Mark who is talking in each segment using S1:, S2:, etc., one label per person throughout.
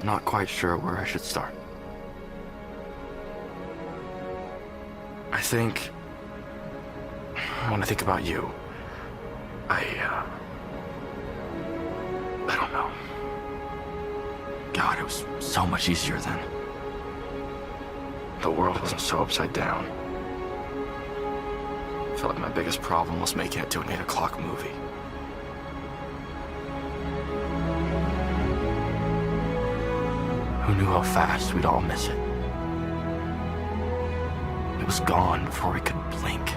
S1: not quite sure where I should start. I think, when I think about you, I don't know. God, it was so much easier then. The world wasn't so upside down. I felt like my biggest problem was making it to an 8 o'clock movie. Who knew how fast we'd all miss it? It was gone before we could blink.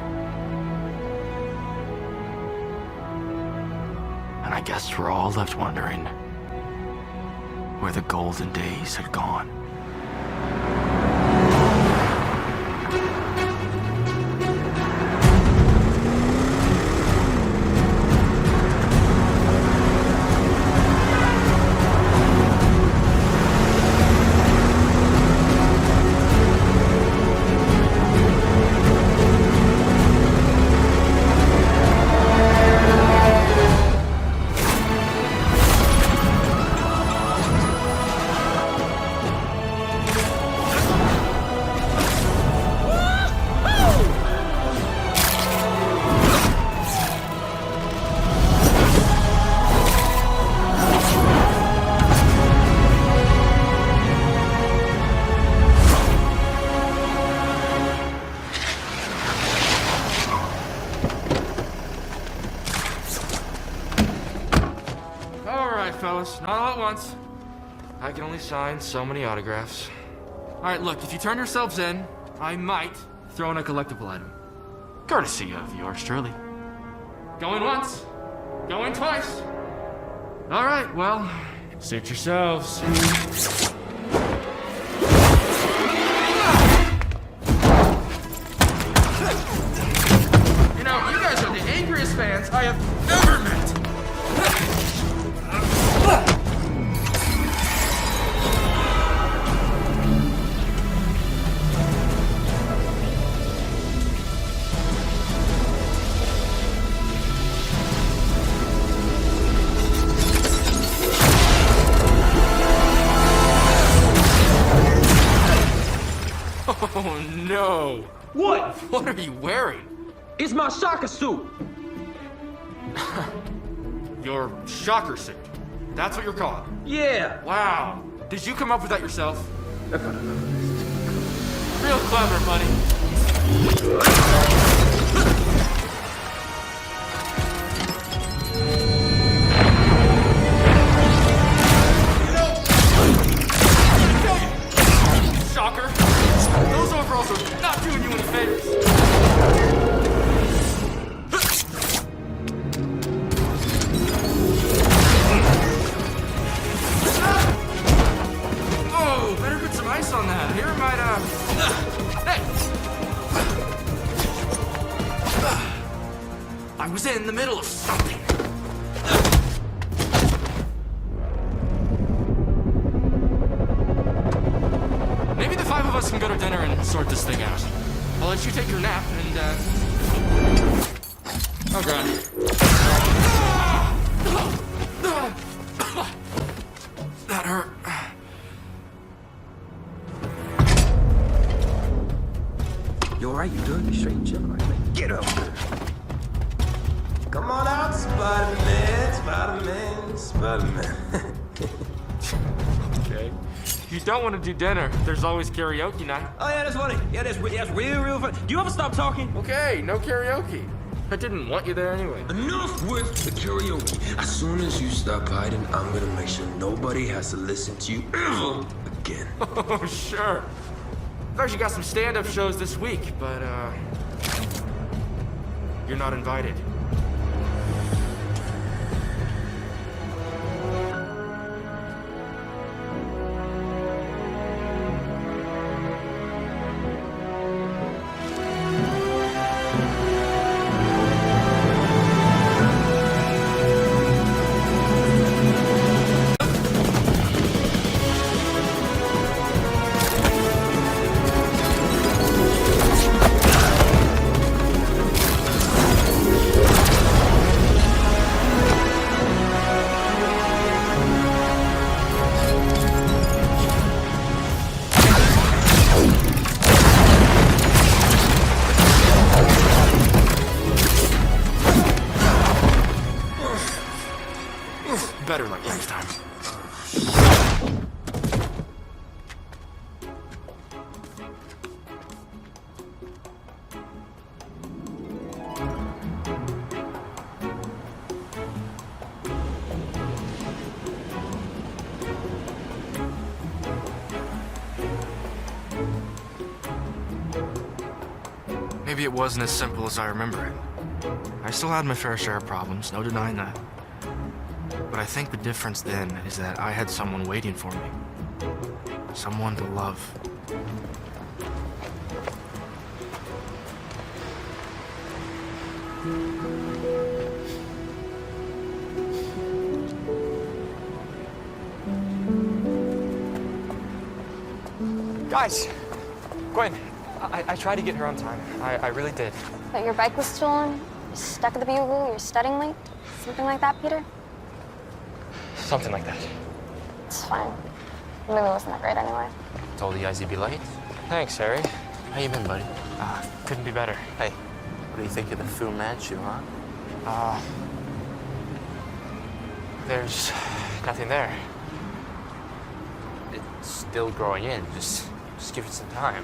S1: And I guess we're all left wondering where the golden days had gone.
S2: Fellas, not all at once. I can only sign so many autographs. All right, look, if you turn yourselves in, I might throw in a collectible item.
S1: Courtesy of yours truly.
S2: Going once, going twice. All right, well, suit yourselves. You know, you guys are the angriest fans I have ever met. Oh no!
S3: What?
S2: What are you wearing?
S3: It's my soccer suit.
S2: Your shocker suit. That's what you're called.
S3: Yeah.
S2: Wow. Did you come up with that yourself? Real clever, buddy. Shocker. Those overalls are not doing you any favors. Oh, better put some ice on that. Here might, hey! I was in the middle of something. Maybe the 5 of us can go to dinner and sort this thing out. I'll let you take your nap and, oh god. That hurt.
S3: You alright? You good? You straight and chill, right? Get up.
S4: Come on out, Spider-Man, Spider-Man, Spider-Man.
S2: Okay. If you don't want to do dinner, there's always karaoke night.
S4: Oh yeah, that's funny. Yeah, that's real funny. Do you ever stop talking?
S2: Okay, no karaoke. I didn't want you there anyway.
S4: Enough with the karaoke. As soon as you stop hiding, I'm gonna make sure nobody has to listen to you ever again.
S2: Oh, sure. I've actually got some stand-up shows this week, but, you're not invited. Maybe it wasn't as simple as I remember it. I still had my fair share of problems, no denying that. But I think the difference then is that I had someone waiting for me. Someone to love.
S5: Guys, Gwen, I tried to get here on time. I really did.
S6: But your bike was stolen, you're stuck at the Bugle, you're studying late? Something like that, Peter?
S5: Something like that.
S6: It's fine. The movie wasn't that great anyway.
S5: Told you guys you'd be late. Thanks, Harry.
S1: How you been, buddy?
S5: Couldn't be better.
S1: Hey, what do you think of the Fu Manchu, huh?
S5: There's nothing there.
S1: It's still growing in. Just give it some time.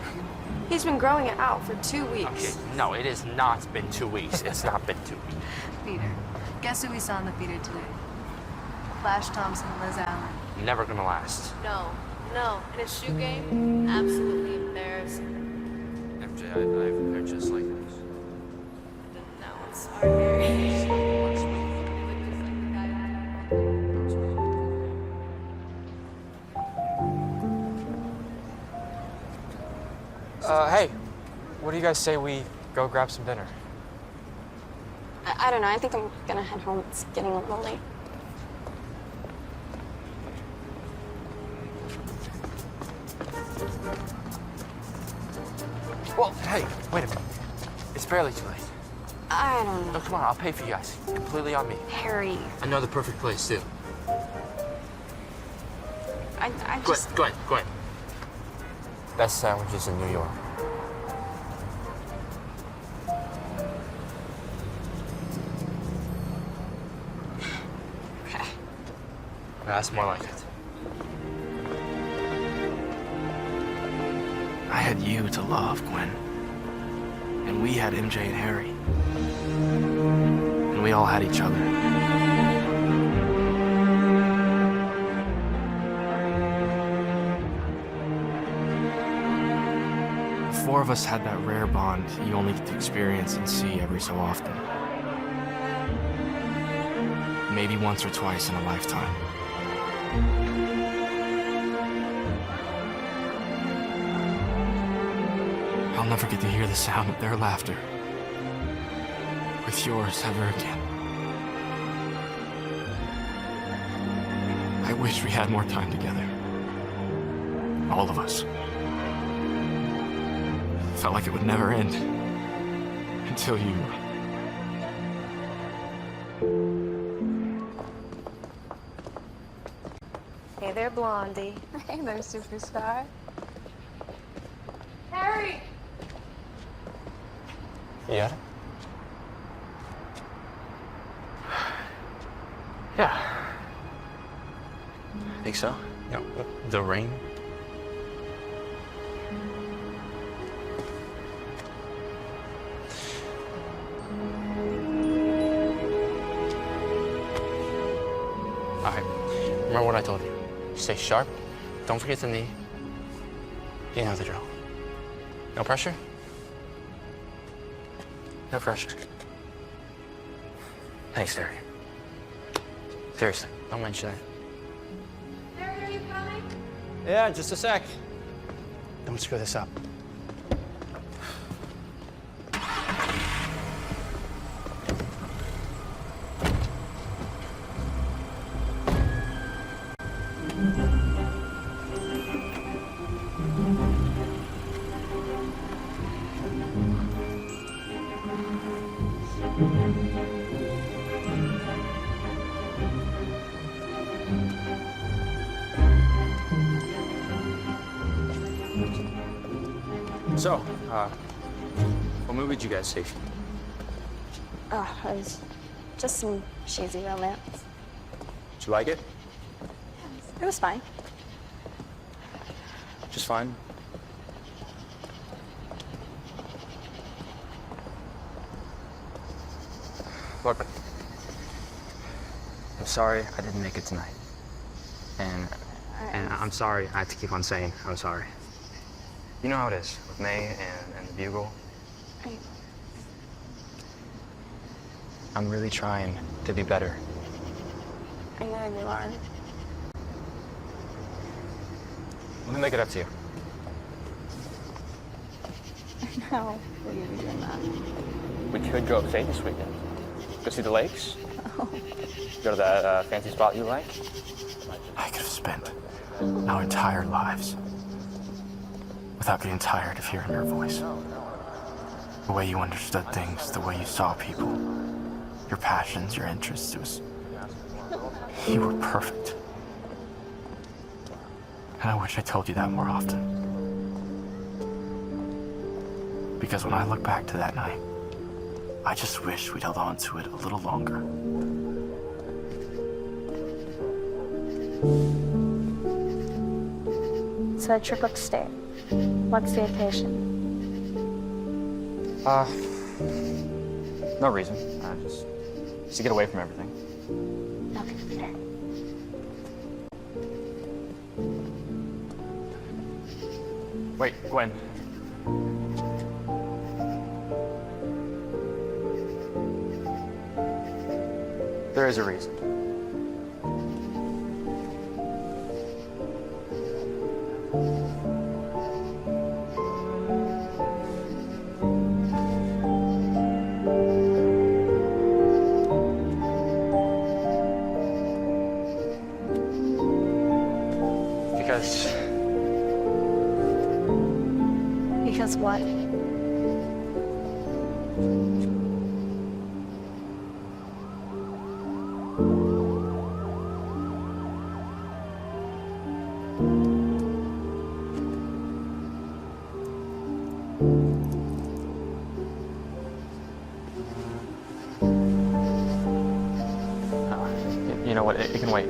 S7: He's been growing it out for 2
S1: Okay,
S7: weeks.
S1: no, it has not been 2 weeks. It's not been 2 weeks.
S7: Peter, guess who we saw in the theater today? Flash Thompson, Liz Allen.
S1: Never gonna last.
S7: No. In a shoe game, absolutely embarrassing.
S1: MJ, I've heard just like this.
S7: Didn't know. I'm sorry, Harry.
S5: Hey, what do you guys say we go grab some dinner?
S6: I don't know, I think I'm gonna head home. It's getting a little late.
S1: Well, hey, wait a minute. It's barely too late.
S6: I don't know.
S1: No, come on, I'll pay for you guys. Completely on me.
S6: Harry,
S1: I know the perfect place, too.
S6: I just...
S1: Gwen. Best sandwiches in New York.
S6: Okay.
S1: That's more like it.
S2: I had you to love, Gwen. And we had MJ and Harry. And we all had each other. The four of us had that rare bond you only get to experience and see every so often. Maybe once or twice in a lifetime. I'll never get to hear the sound of their laughter with yours ever again. I wish we had more time together. All of us. Felt like it would never end until you.
S7: Hey there, Blondie.
S6: Hey there, superstar.
S7: Harry!
S5: Yeah?
S1: Yeah. Think so?
S5: No.
S1: The ring? All right. Remember what I told you. Stay sharp. Don't forget the knee. You know the drill. No pressure? No pressure. Thanks, Harry. Seriously, don't mention that.
S7: Harry, are you coming?
S5: Yeah, just a sec.
S1: Don't screw this up.
S3: So, what movie did you guys see?
S6: Oh, it was just some cheesy romance.
S3: Did you like it?
S6: It was fine.
S3: Just fine? Look, I'm sorry I didn't make it tonight. And I'm sorry I have to keep on saying I'm sorry. You know how it is with May and the Bugle. I'm really trying to be better.
S6: I know you are.
S5: Let me make it up to you.
S6: No, we're gonna be doing that.
S5: We could go upstate this weekend. Go see the lakes. Go to that fancy spot you like.
S2: I could have spent our entire lives without getting tired of hearing your voice. The way you understood things, the way you saw people, your passions, your interests, you were perfect. And I wish I told you that more often. Because when I look back to that night, I just wish we'd held on to it a little longer.
S6: So a trip upstate. What's the occasion?
S5: No reason. Just to get away from everything.
S6: Okay.
S5: Wait, Gwen. There is a reason.
S6: Because what?
S5: You know what? It can wait.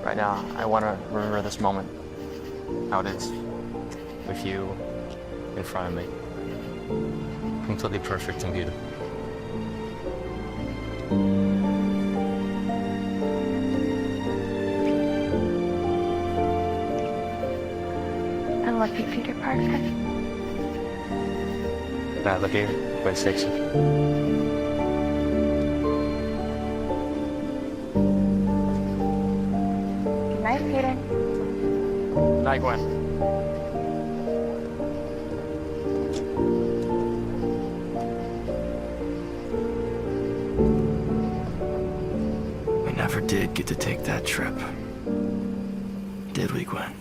S5: Right now, I want to remember this moment. How it is.
S1: With you in front of me. Completely perfect and beautiful.
S6: I love you, Peter Parker.
S1: I love you, Gwen Stacy.
S6: Good night, Peter.
S5: Night, Gwen.
S2: We never did get to take that trip. Did we, Gwen?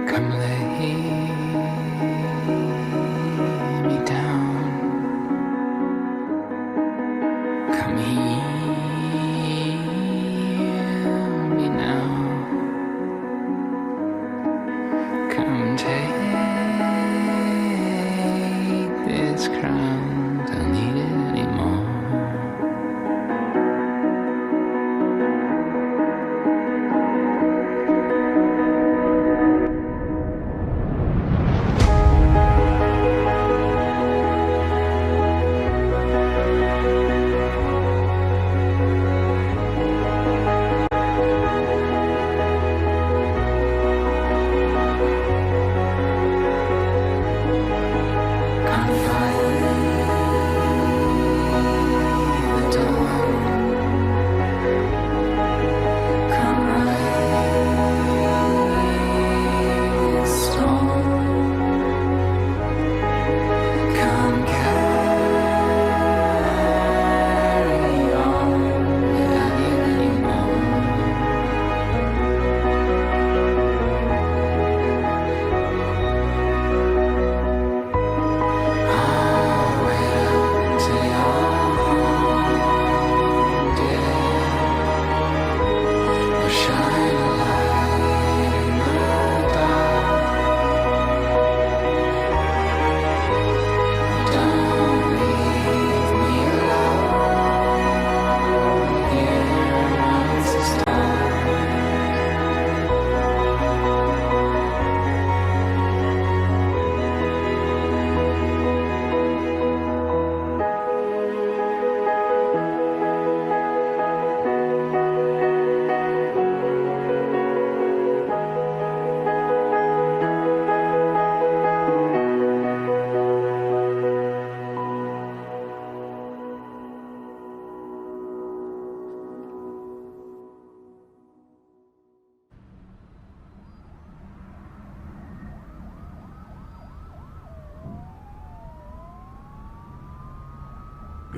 S4: Come lay me down. Come heal me now. Come take this crown. Don't need it anymore. Confide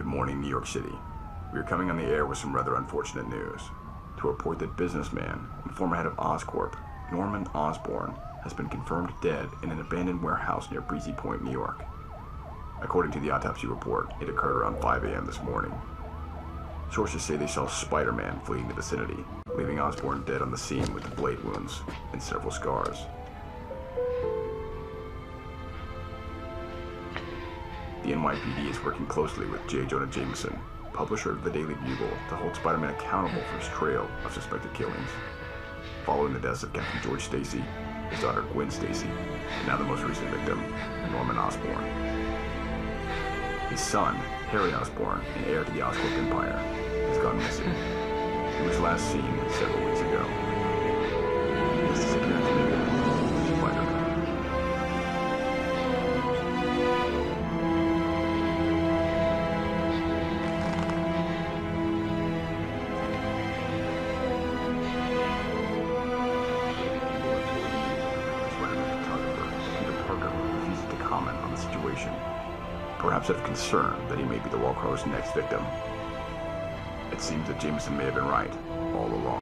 S8: morning, New York City. We are coming on the air with some rather unfortunate news to report that businessman and former head of Oscorp, Norman Osborn, has been confirmed dead in an abandoned warehouse near Breezy Point, New York. According to the autopsy report, it occurred around 5 a.m. this morning. Sources say they saw Spider-Man fleeing the vicinity, leaving Osborn dead on the scene with blade wounds and several scars. The NYPD is working closely with J. Jonah Jameson, publisher of the Daily Bugle, to hold Spider-Man accountable for his trail of suspected killings. Following the deaths of Captain George Stacy, his daughter Gwen Stacy, and now the most recent victim, Norman Osborn. His son, Harry Osborn, and heir to the Oscorp Empire, has gone missing. He was last seen several weeks ago. His disappearance may be Spider-Man. Perhaps out of concern that he may be the Wallcrawler's next victim. It seems that Jameson may have been right all along.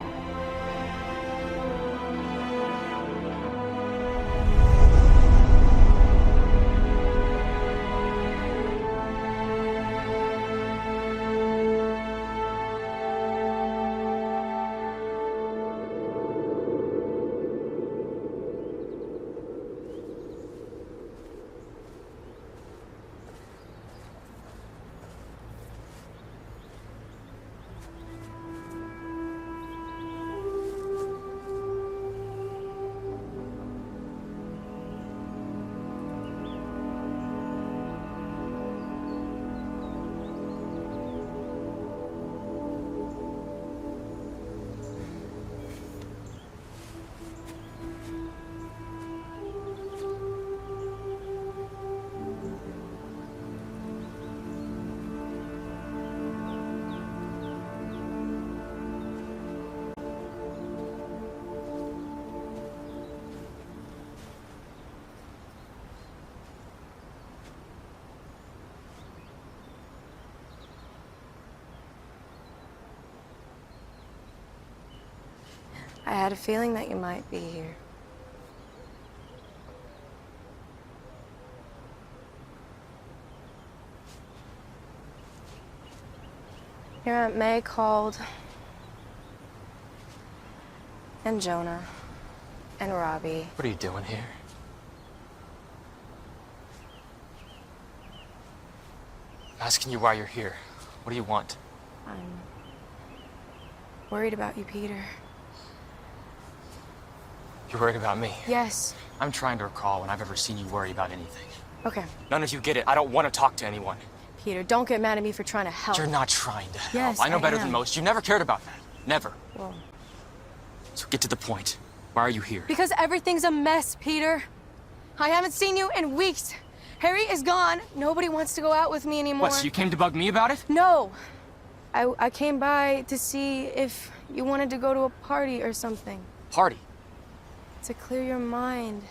S9: I had a feeling that you might be here. Your Aunt May called, and Jonah, and Robbie.
S1: What are you doing here? I'm asking you why you're here. What do you want?
S9: I'm worried about you, Peter.
S1: You're worried about me?
S9: Yes.
S1: I'm trying to recall when I've ever seen you worry about anything.
S9: Okay.
S1: None of you get it. I don't want to talk to anyone.
S9: Peter, don't get mad at me for trying to help.
S1: You're not trying to help.
S9: Yes,
S1: I know better
S9: am.
S1: than most. You never cared about that. Never.
S9: Well,
S1: So get to the point. Why are you here?
S9: because everything's a mess, Peter. I haven't seen you in weeks. Harry is gone. Nobody wants to go out with me anymore.
S1: What, so you came to bug me about it?
S9: No. I came by to see if you wanted to go to a party or something.
S1: Party?
S9: To clear your mind.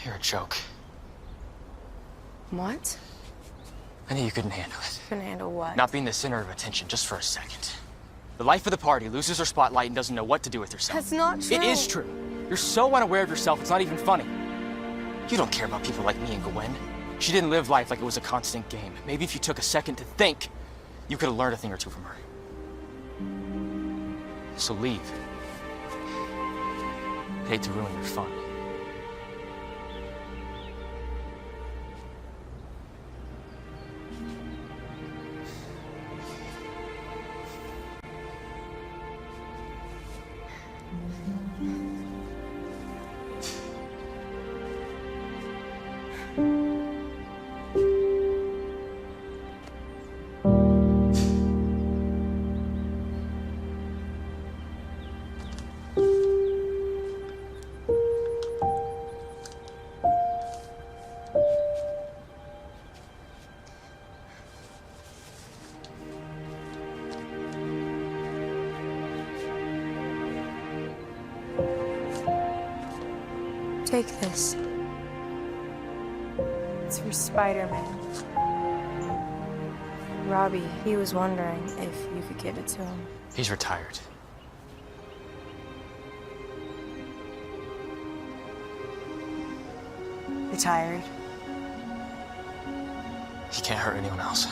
S1: You're a joke.
S9: What?
S1: I knew you couldn't handle it.
S9: Couldn't handle what?
S1: Not being the center of attention just for a second. The life of the party loses her spotlight and doesn't know what to do with herself.
S9: That's not true.
S1: It is true. You're so unaware of yourself, it's not even funny. You don't care about people like me and Gwen. She didn't live life like it was a constant game. Maybe if you took a second to think, you could have learned a thing or two from her. So leave. I hate to ruin your fun.
S9: Take this. It's from Spider-Man. Robbie, he was wondering if you could give it to him.
S1: He's retired.
S9: Retired?
S1: He can't hurt anyone else.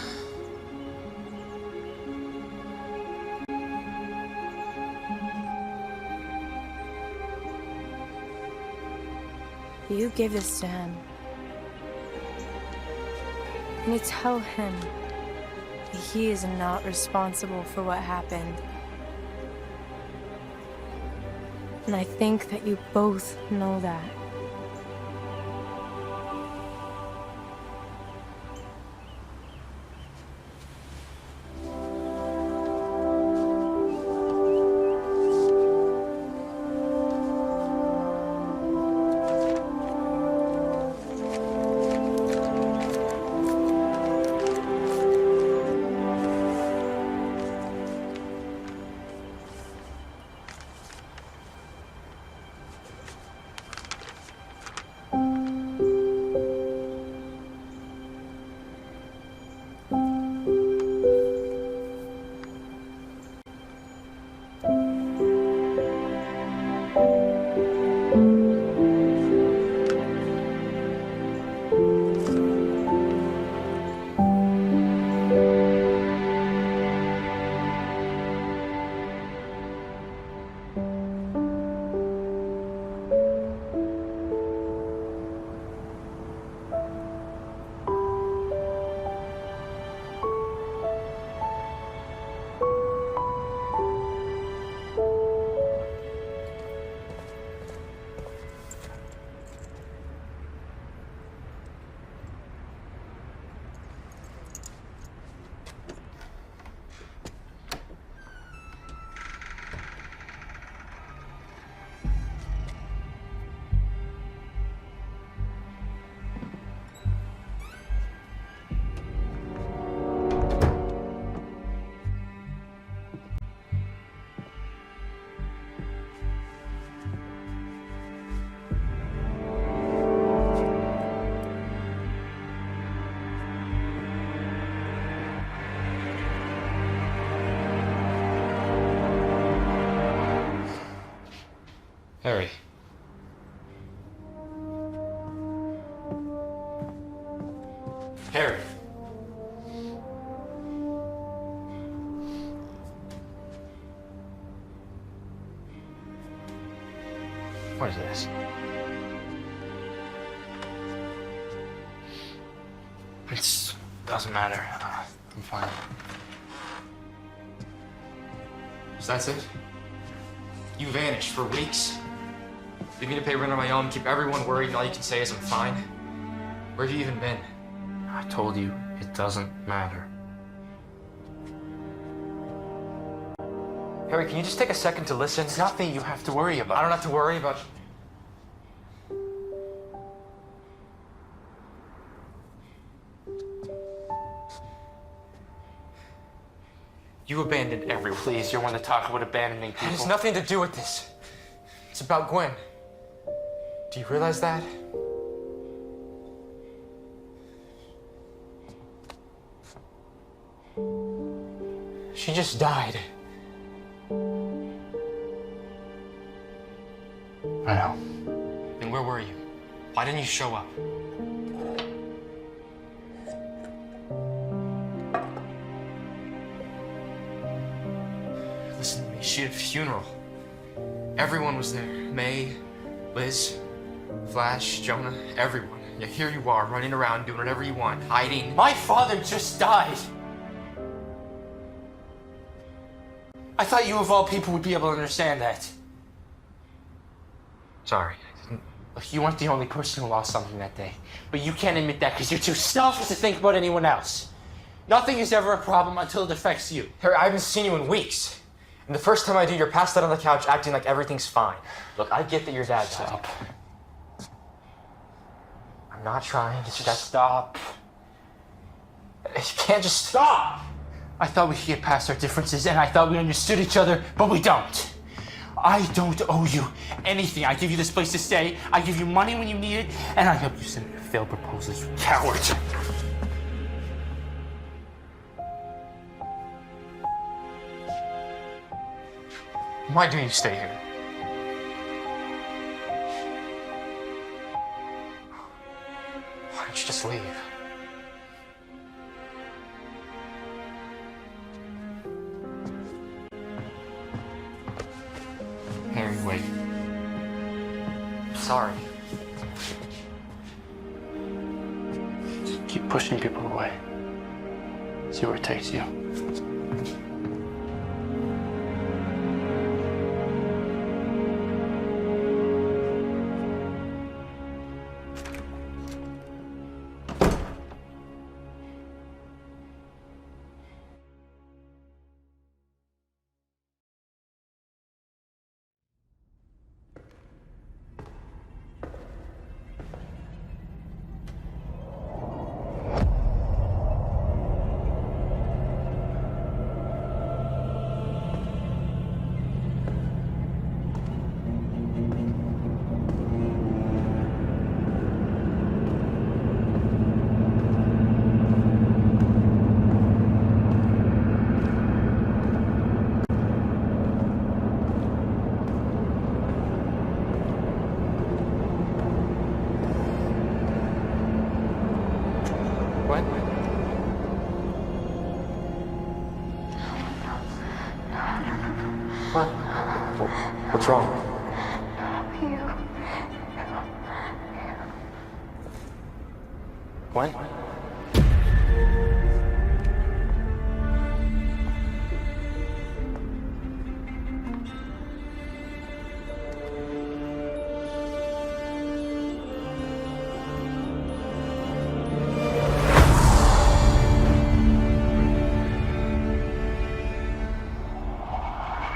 S9: You give this to him. And you tell him that he is not responsible for what happened. And I think that you both know that.
S1: Harry. Harry. What is this? It doesn't matter. I'm fine. So that's it? You vanished for weeks. Leave me to pay rent on my own, keep everyone worried, and all you can say is I'm fine. Where have you even been?
S2: I told you, it doesn't matter.
S1: Harry, can you just take a second to listen?
S2: It's nothing you have to worry about.
S1: I don't have to worry about... You abandoned everyone.
S2: Please, you're one to talk about abandoning people.
S1: It has nothing to do with this. It's about Gwen. Do you realize that? She just died.
S2: I know.
S1: Then where were you? Why didn't you show up? Listen to me, she had a funeral. Everyone was there. May, Liz, Flash, Jonah, everyone. Yet here you are, running around, doing whatever you want, hiding. My father just died! I thought you of all people would be able to understand that.
S2: Sorry.
S1: Look, you weren't the only person who lost something that day. But you can't admit that because you're too selfish to think about anyone else. Nothing is ever a problem until it affects you. Harry, I haven't seen you in weeks. And the first time I do, you're passed out on the couch acting like everything's fine. Look, I get that your dad died.
S2: Stop.
S1: I'm not trying to just stop. You can't just stop! I thought we could get past our differences and I thought we understood each other, but we don't. I don't owe you anything. I give you this place to stay, I give you money when you need it, and I help you send me failed proposals, you coward. Why do you stay here? Why don't you just leave? Harry, wait. I'm sorry. Just keep pushing people away. See where it takes you. What? What's wrong? When?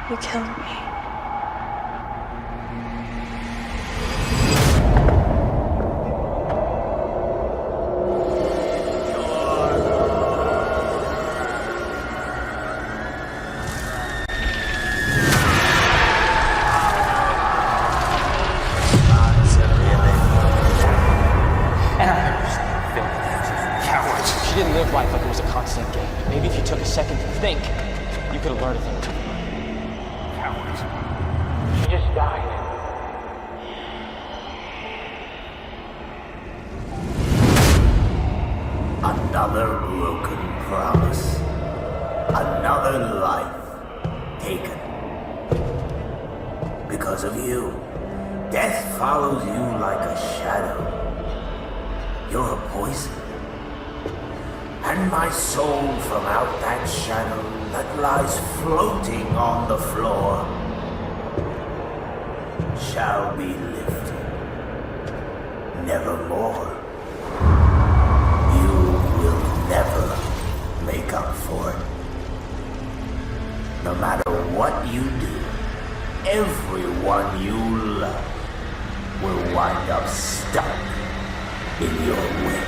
S6: You killed me.
S5: She didn't live life like it was a constant game. Maybe if you took a second to think, you could have learned a thing or two.
S1: She just died.
S10: Another broken promise. Another life taken. Because of you, death follows you like a shadow. You're a poison. And my soul from out that shadow that lies floating on the floor shall be lifted. Nevermore. You will never make up for it. No matter what you do, everyone you love will wind up stuck in your way.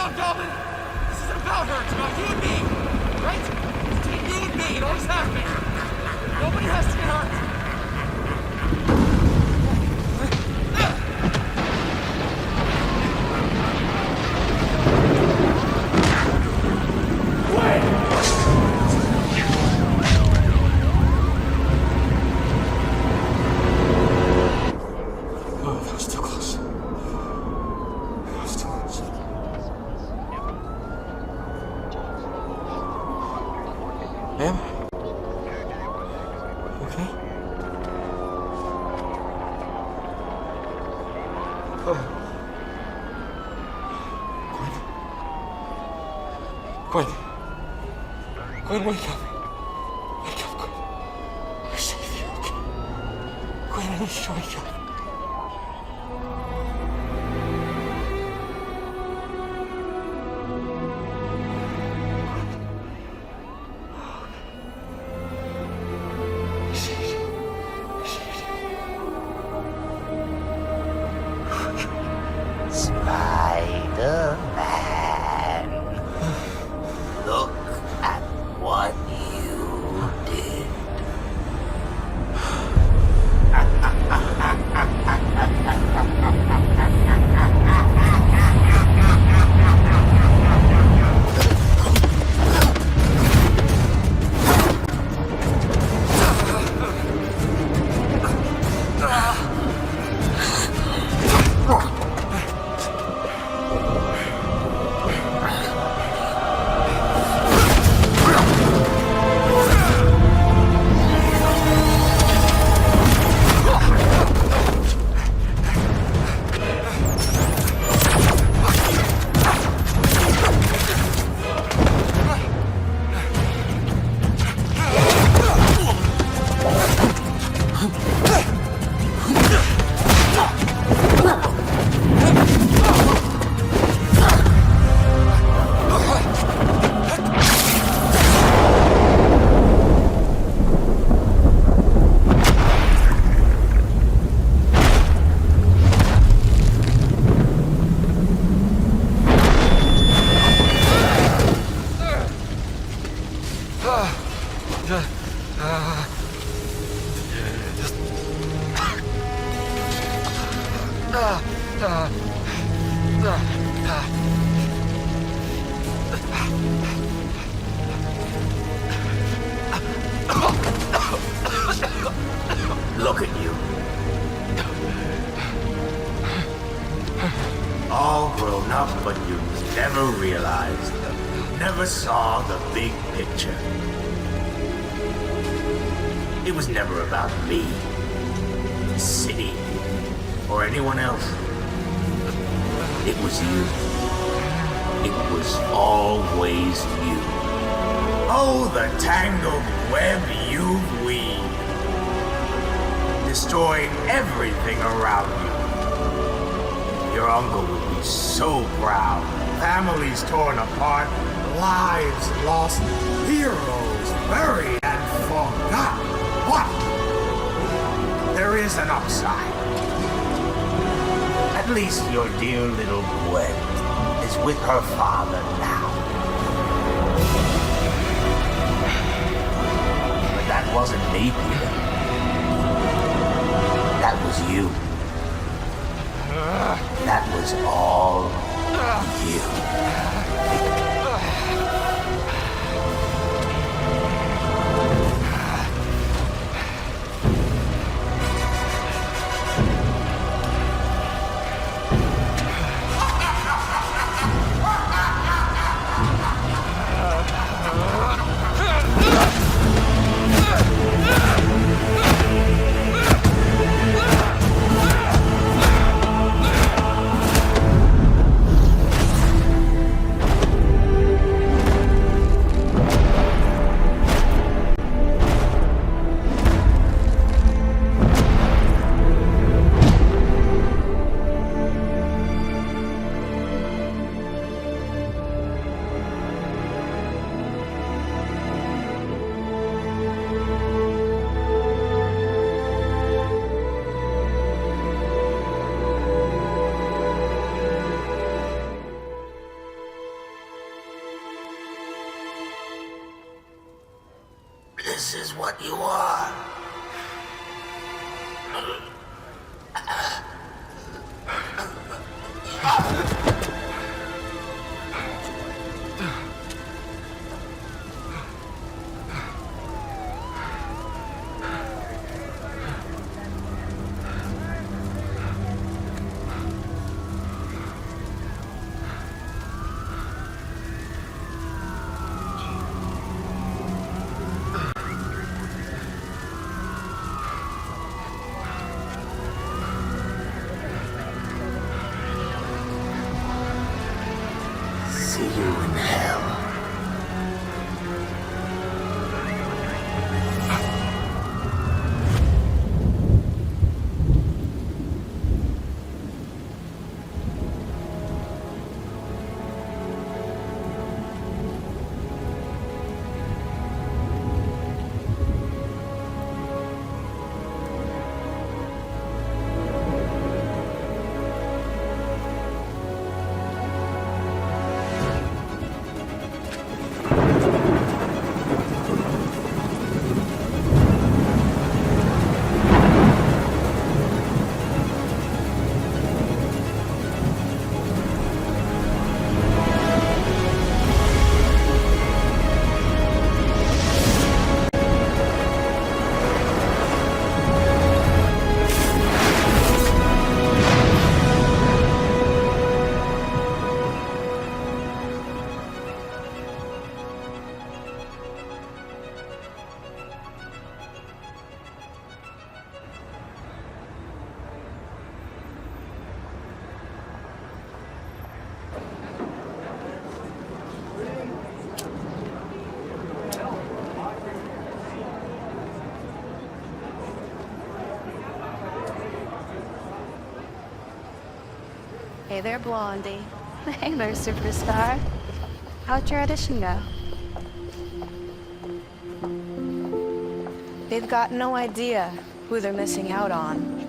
S1: down, Goblin! This is about her. It's about you and me, right? It's between you and me. It always has been. Nobody has to get hurt.
S2: Ma'am? Okay? Oh. Gwen. Gwen, wake up. Wake up, Gwen. I saved you, okay? Gwen, I need you to wake up.
S10: Spider-Man, look at what you did. Look at you. All grown up, but you never realized, never saw the big picture. It was never about me, the city, or anyone else. It was you. It was always you. Oh, the tangled web you've weaved, destroying everything around you. Your uncle would be so proud. Families torn apart, lives lost, heroes buried and forgotten. But there is an upside. At least your dear little Gwen is with her father now. But that wasn't me, Peter. That was you. That was all you. See you in hell.
S7: Hey there, Blondie.
S6: Hey there, superstar. How'd your audition go?
S9: They've got no idea who they're missing out on.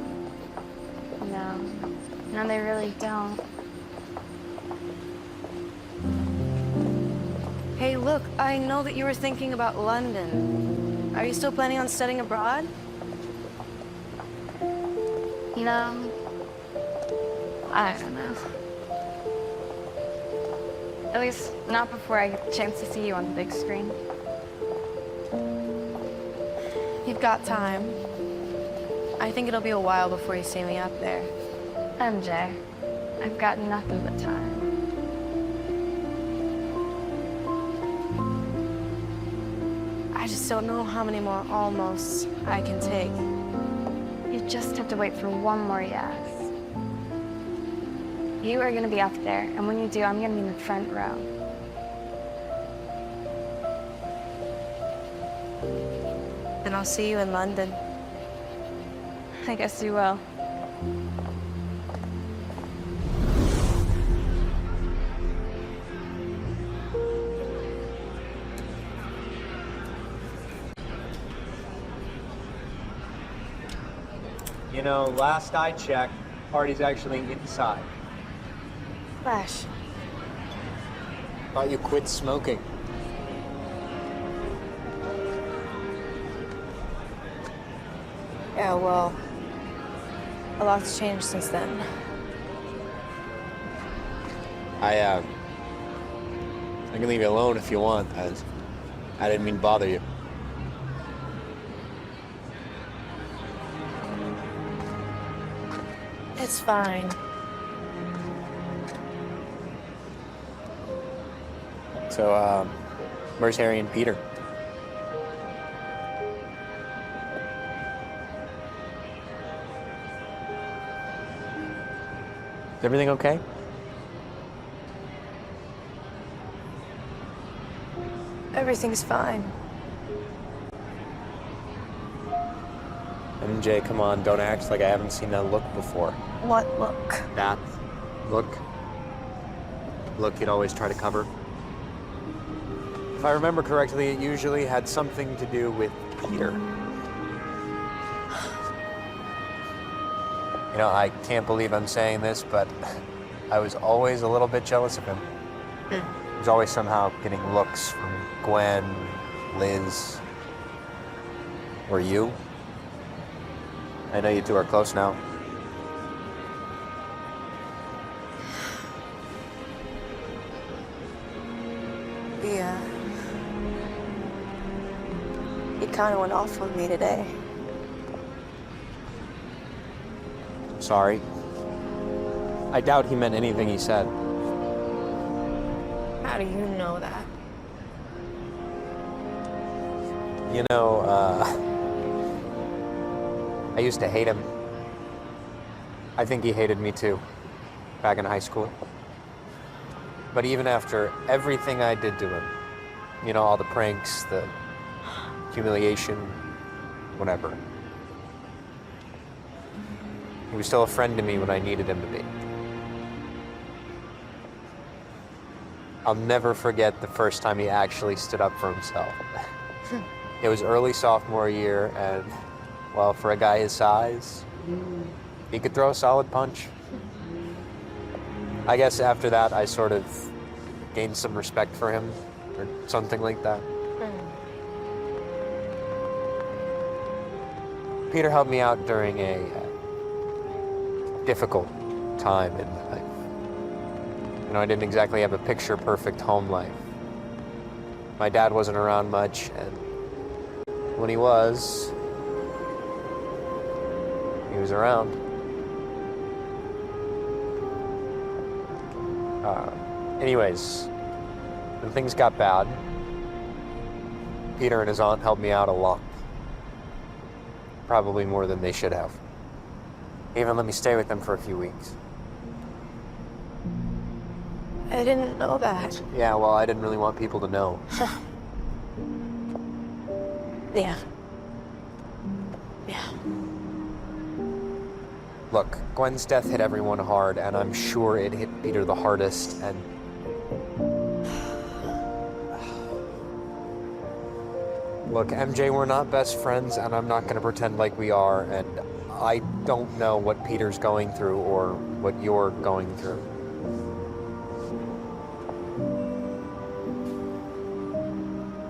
S6: No, they really don't.
S9: Hey, look, I know that you were thinking about London. Are you still planning on studying abroad?
S6: You know, I don't know. At least not before I get the chance to see you on the big screen.
S9: You've got time. I think it'll be a while before you see me up there.
S6: MJ, I've got nothing but time.
S9: I just don't know how many more almosts I can take.
S6: You just have to wait for one more yes. You are gonna be up there, and when you do, I'm gonna be in the front row.
S9: Then I'll see you in London.
S6: I guess you will.
S11: You know, last I checked, party's actually inside.
S9: Flash.
S11: Thought you quit smoking.
S9: Yeah, well, a lot's changed since then.
S11: I can leave you alone if you want. I didn't mean to bother you.
S9: It's fine.
S11: So, where's Harry and Peter? Is everything okay?
S9: Everything's fine.
S11: MJ, come on, don't act like I haven't seen that look before.
S9: What look?
S11: That look? Look you'd always try to cover. If I remember correctly, it usually had something to do with Peter. You know, I can't believe I'm saying this, but I was always a little bit jealous of him. He was always somehow getting looks from Gwen, Liz, or you. I know you two are close now.
S9: Yeah. He kind of went off on me today.
S11: Sorry. I doubt he meant anything he said.
S9: How do you know that?
S11: You know, I used to hate him. I think he hated me too, back in high school. But even after everything I did to him, you know, all the pranks, the humiliation, whatever, he was still a friend to me when I needed him to be. I'll never forget the first time he actually stood up for himself. It was early sophomore year, and, well, for a guy his size, he could throw a solid punch. I guess after that, I sort of gained some respect for him, or something like that. Peter helped me out during a difficult time in my life. You know, I didn't exactly have a picture-perfect home life. My dad wasn't around much, and when he was around. Anyways, when things got bad, Peter and his aunt helped me out a lot. Probably more than they should have. They even let me stay with them for a few weeks.
S9: I didn't know that.
S11: Yeah, well, I didn't really want people to know.
S9: Yeah. Yeah.
S11: Look, Gwen's death hit everyone hard, and I'm sure it hit Peter the hardest, and... Look, MJ, we're not best friends, and I'm not gonna pretend like we are, and I don't know what Peter's going through or what you're going through.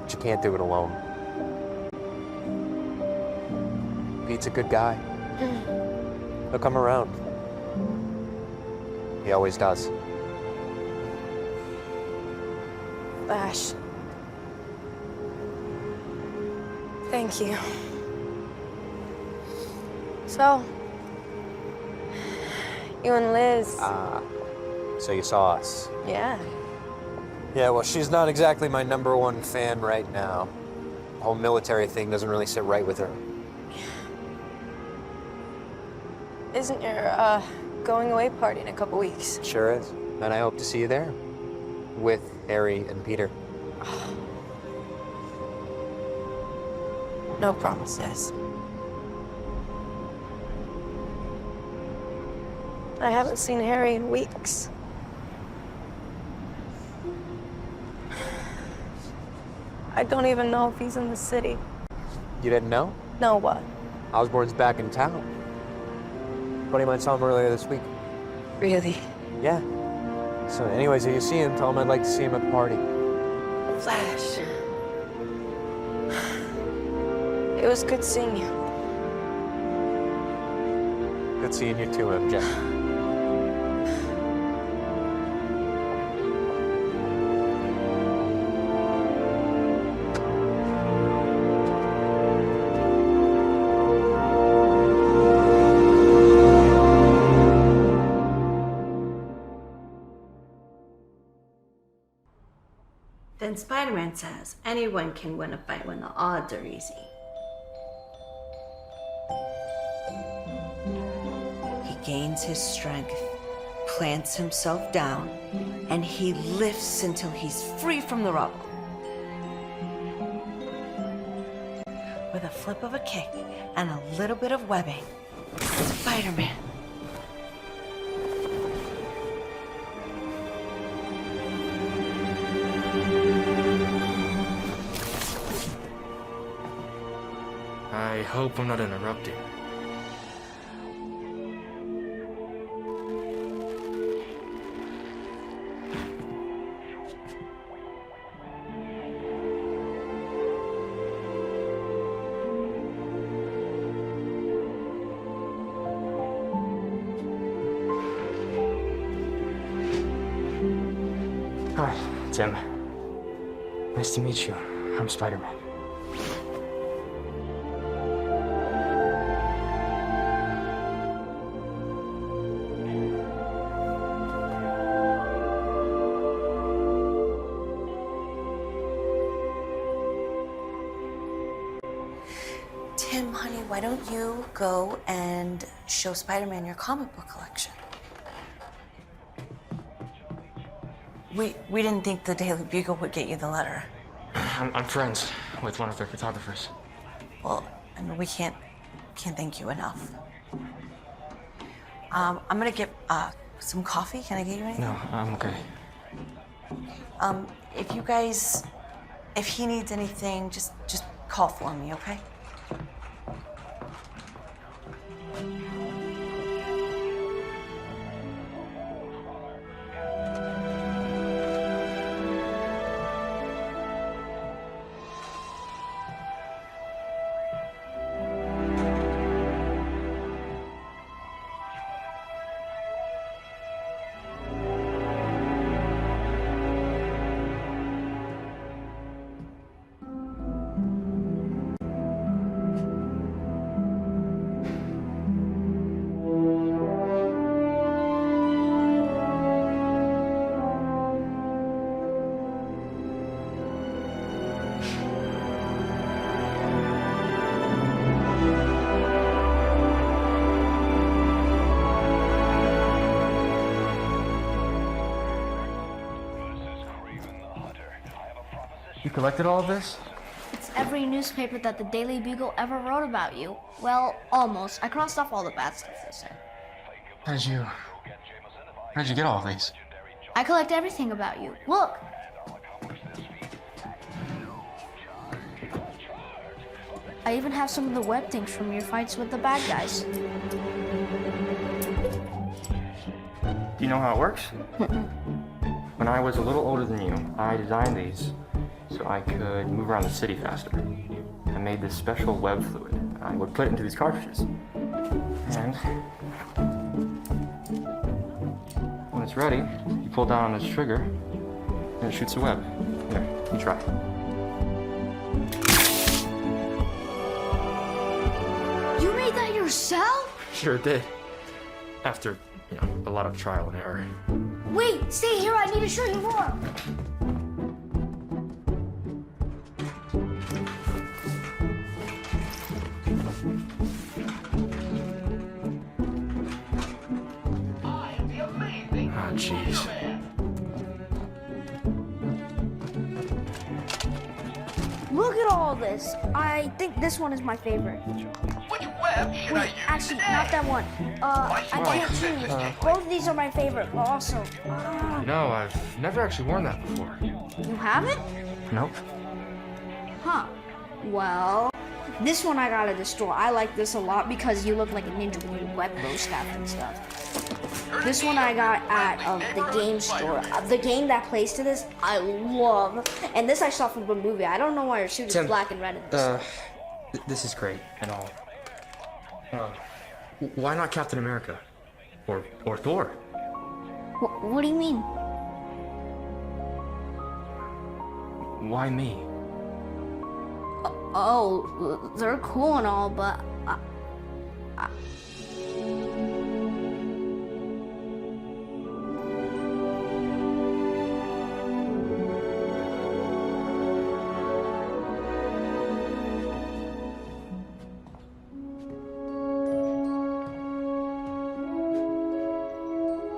S11: But you can't do it alone. Pete's a good guy. He'll come around. He always does.
S9: Flash. Thank you. So, you and Liz.
S11: So you saw us.
S9: Yeah.
S11: Yeah, well, she's not exactly my #1 fan right now. The whole military thing doesn't really sit right with her.
S9: Isn't your going away party in a couple weeks?
S11: Sure is. And I hope to see you there. With Harry and Peter.
S9: No promises. I haven't seen Harry in weeks. I don't even know if he's in the city.
S11: You didn't know?
S9: No, what?
S11: Osborne's back in town. Buddy of mine saw him earlier this week.
S9: Really?
S11: Yeah. So anyways, if you see him, tell him I'd like to see him at the party.
S9: Flash. It was good seeing you.
S11: Good seeing you too, MJ.
S12: Then Spider-Man says anyone can win a fight when the odds are easy. He gains his strength, plants himself down, and he lifts until he's free from the rubble. With a flip of a kick and a little bit of webbing, Spider-Man.
S2: I hope I'm not interrupting.
S3: Hi, Tim. Nice to meet you. I'm Spider-Man.
S12: Tim, honey, why don't you go and show Spider-Man your comic book collection? We didn't think the Daily Bugle would get you the letter.
S3: I'm friends with one of their photographers.
S12: Well, I mean, we can't thank you enough. I'm gonna get some coffee. Can I get you anything?
S3: No, I'm okay.
S12: If he needs anything, just call for me, okay?
S3: You collected all of this?
S13: It's every newspaper that the Daily Bugle ever wrote about you. Well, almost. I crossed off all the bad stuff they said.
S3: How'd you get all of these?
S13: I collect everything about you. Look! I even have some of the web things from your fights with the bad guys.
S3: Do you know how it works? When I was a little older than you, I designed these so I could move around the city faster. I made this special web fluid. I would put it into these cartridges. And when it's ready, you pull down on this trigger and it shoots a web. Here, you try.
S13: You made that yourself?
S3: Sure did. After, a lot of trial and error.
S13: Wait, stay here. I need to show you more.
S3: Oh, jeez.
S13: Look at all this. I think this one is my favorite.
S14: Which web should I use
S13: Actually,
S14: today?
S13: not that one. I can't choose. Both of these are my favorite, but also.
S3: No, I've never actually worn that before.
S13: You haven't?
S3: Nope.
S13: Huh. Well, this one I got at the store. I like this a lot because you look like a ninja when you web those stuff and stuff. This one I got at the game store. The game that plays to this, I love. And this I saw from the movie. I don't know why your suit is
S3: Tim,
S13: black and red in this.
S3: This is great and all. Why not Captain America? Or Thor?
S13: What do you mean?
S3: Why me?
S13: Oh, they're cool and all, but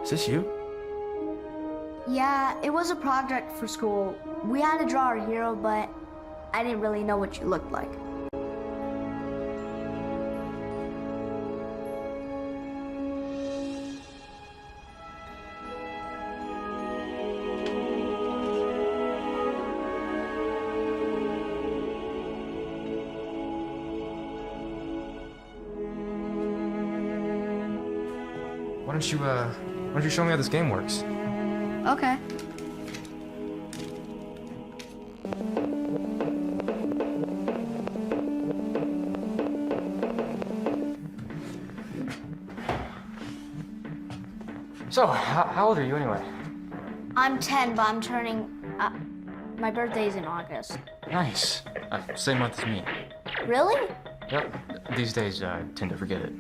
S3: Is this you?
S13: yeah, it was a project for school. We had to draw our hero, but I didn't really know what you looked like.
S3: Why don't you show me how this game works?
S13: Okay.
S3: So, how old are you anyway?
S13: I'm 10, but I'm turning... my birthday's in August.
S3: Nice. Same month as me.
S13: Really?
S3: Yep. These days, I tend to forget it.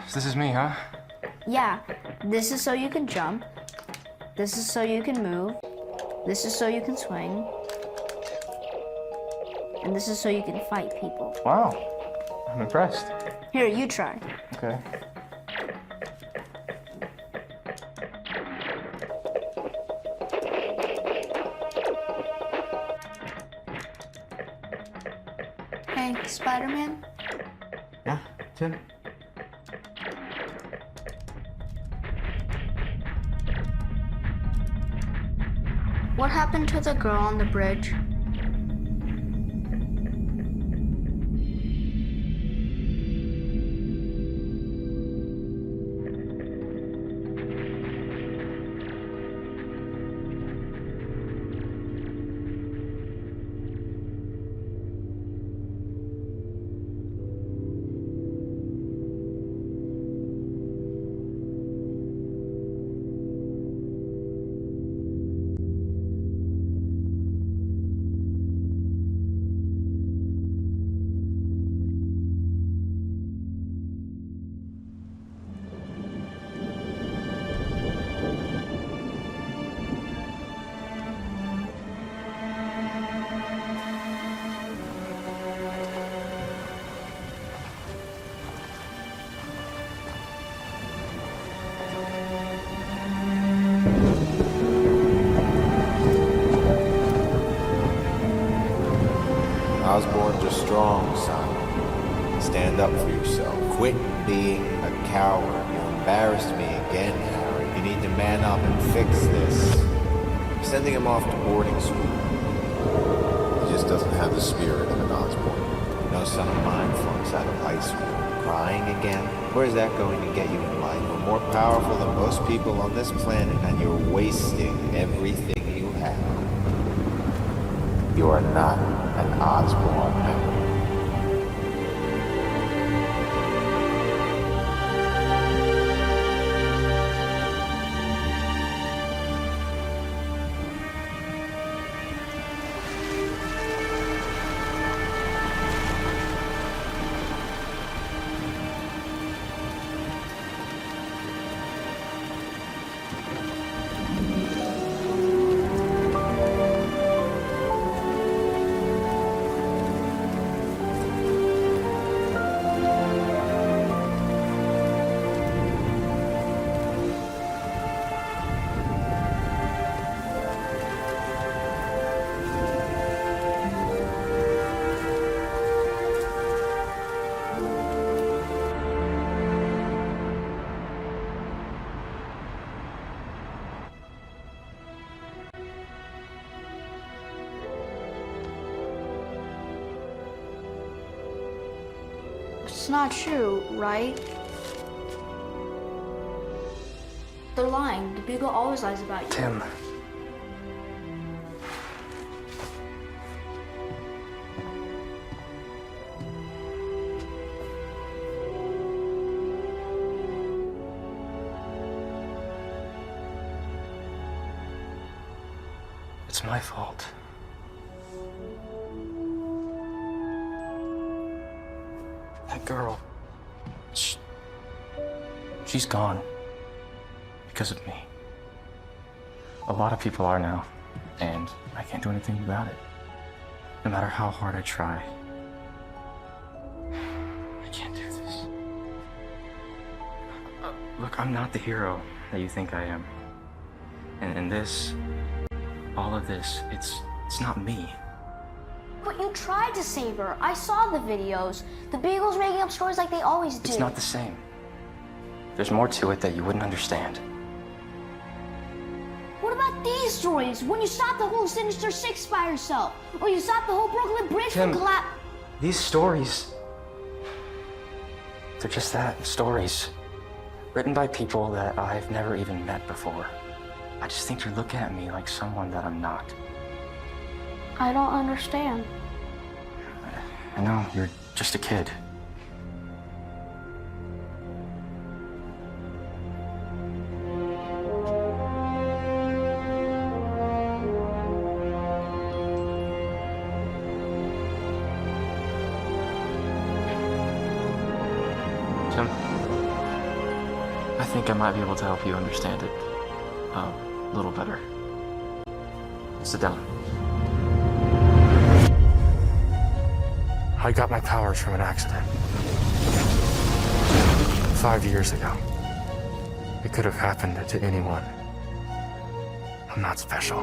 S3: So this is me, huh?
S13: Yeah. This is so you can jump. This is so you can move. This is so you can swing. And this is so you can fight people.
S3: Wow. I'm impressed.
S13: Here, you try.
S3: Okay.
S13: Hey, Spider-Man?
S3: Yeah, Tim?
S13: What happened to the girl on the bridge?
S15: Osborne's are strong, son. Stand up for yourself. Quit being a coward. You embarrassed me again, Harry. You need to man up and fix this. I'm sending him off to boarding school. He just doesn't have the spirit of an Osborne. No son of mine flunks out of high school. Crying again? Where's that going to get you in life? You're more powerful than most people on this planet, and you're wasting everything you have. You are not an Osborne, Harry.
S13: It's not true, right? They're lying. The Bugle always lies about you.
S3: Tim. It's my fault. That girl, she's gone because of me. A lot of people are now, and I can't do anything about it. No matter how hard I try. I can't do this. Look, I'm not the hero that you think I am. And this, all of this, it's not me.
S13: But you tried to save her. I saw the videos. The Beagle's making up stories like they always do.
S3: It's not the same. There's more to it that you wouldn't understand.
S13: What about these stories? When you stopped the whole Sinister Six by yourself? Or you stopped the whole Brooklyn Bridge
S3: Tim,
S13: from collapse?
S3: These stories, they're just that, stories. Written by people that I've never even met before. I just think you're looking at me like someone that I'm not.
S13: I don't understand.
S3: I know, you're just a kid.
S5: think I might be able to help you understand it a little better. Sit down.
S2: I got my powers from an accident. 5 years ago. It could have happened to anyone. I'm not special.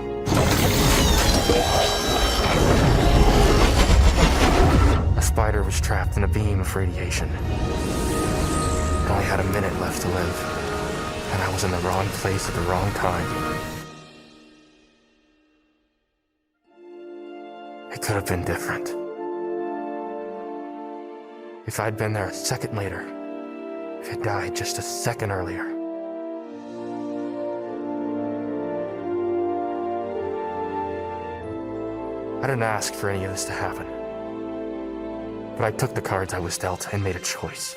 S2: A spider was trapped in a beam of radiation. It only had a minute left to live, and I was in the wrong place at the wrong time. It could have been different. If I'd been there a second later, if it died just a second earlier. I didn't ask for any of this to happen. But I took the cards I was dealt and made a choice.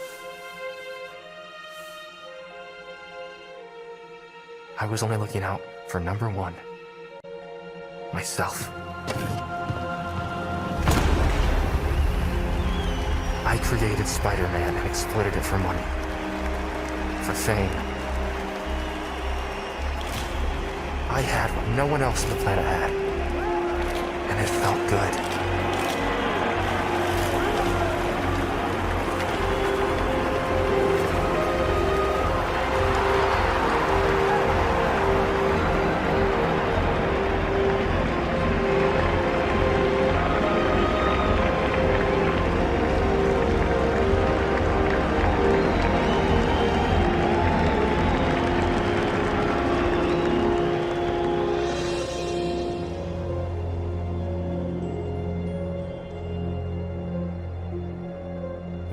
S2: I was only looking out for number one, myself. I created Spider-Man and exploited it for money, for fame. I had what no one else on the planet had, and it felt good.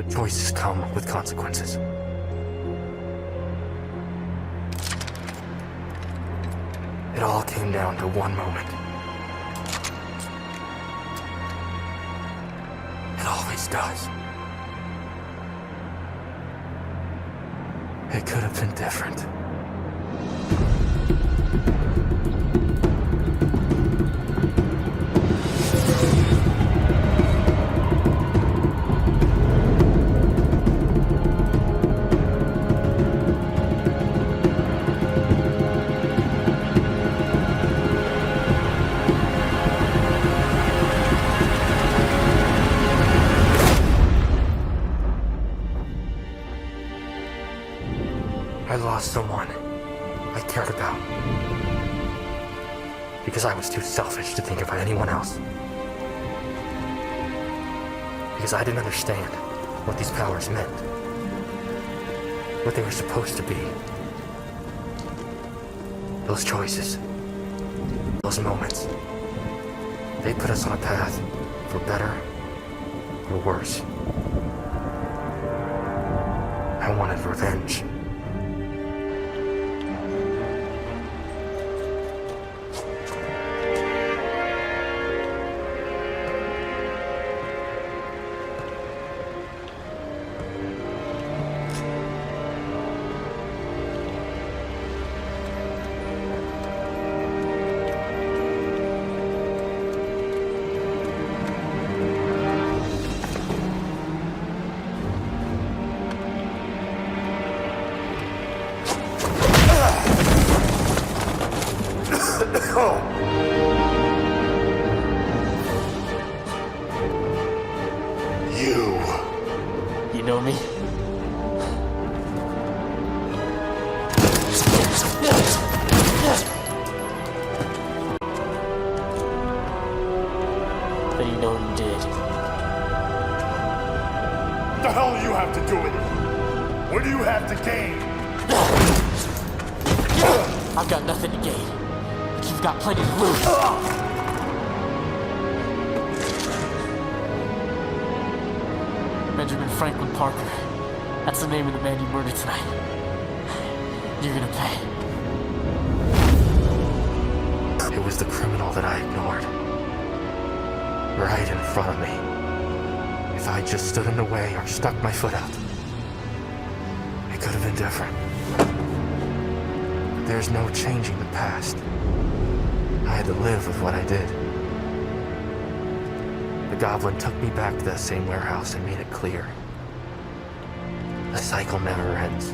S2: Choices come with consequences. It all came down to one moment. It always does. It could have been different. I lost someone I cared about because I was too selfish to think about anyone else. Because I didn't understand what these powers meant, what they were supposed to be. Those choices, those moments, they put us on a path for better or worse. I wanted revenge.
S1: You know me? Then you know what you did.
S16: What the hell do you have to do with it? What do you have to gain?
S1: I've got nothing to gain, but you've got plenty to lose. Benjamin Franklin Parker. That's the name of the man you murdered tonight. You're gonna pay.
S2: It was the criminal that I ignored. Right in front of me. If I just stood in the way or stuck my foot out, it could have been different. There's no changing the past. I had to live with what I did. The goblin took me back to that same warehouse and made it clear. The cycle never ends.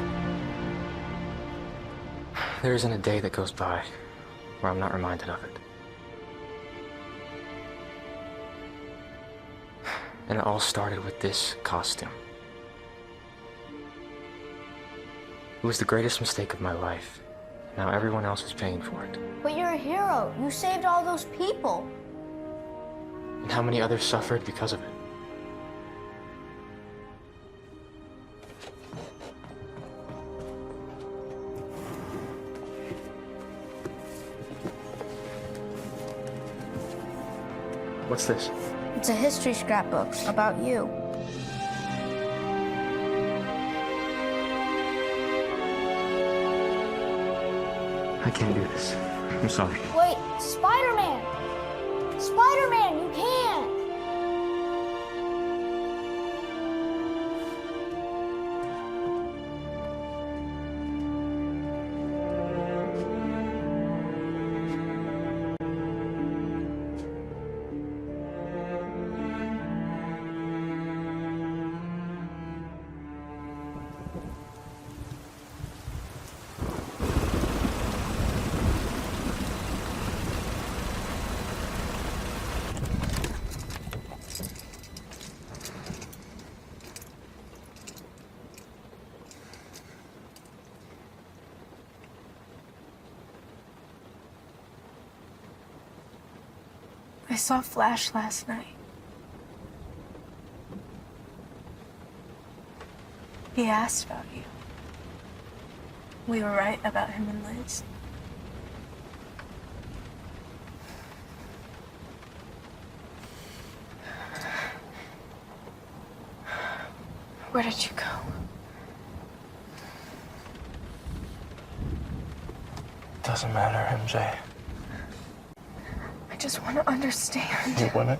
S2: There isn't a day that goes by where I'm not reminded of it. And it all started with this costume. It was the greatest mistake of my life. Now everyone else is paying for it.
S13: But you're a hero. You saved all those people.
S2: And how many others suffered because of it? What's this?
S13: It's a history scrapbook about you.
S2: I can't do this. I'm sorry.
S13: Wait, Spider-Man! Spider-Man, you can't!
S9: I saw Flash last night. He asked about you. We were right about him and Liz. Where did you go?
S2: Doesn't matter, MJ.
S9: I just want to understand.
S2: You want it?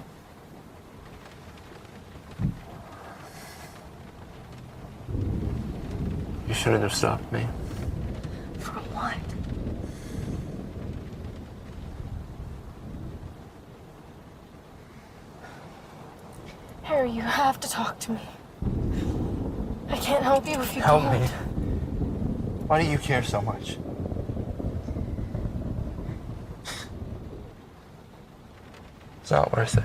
S2: You shouldn't have stopped me.
S9: For what? Harry, you have to talk to me. I can't help you if you
S1: Help
S9: can't.
S1: me. Why do you care so much?
S2: It's not worth it.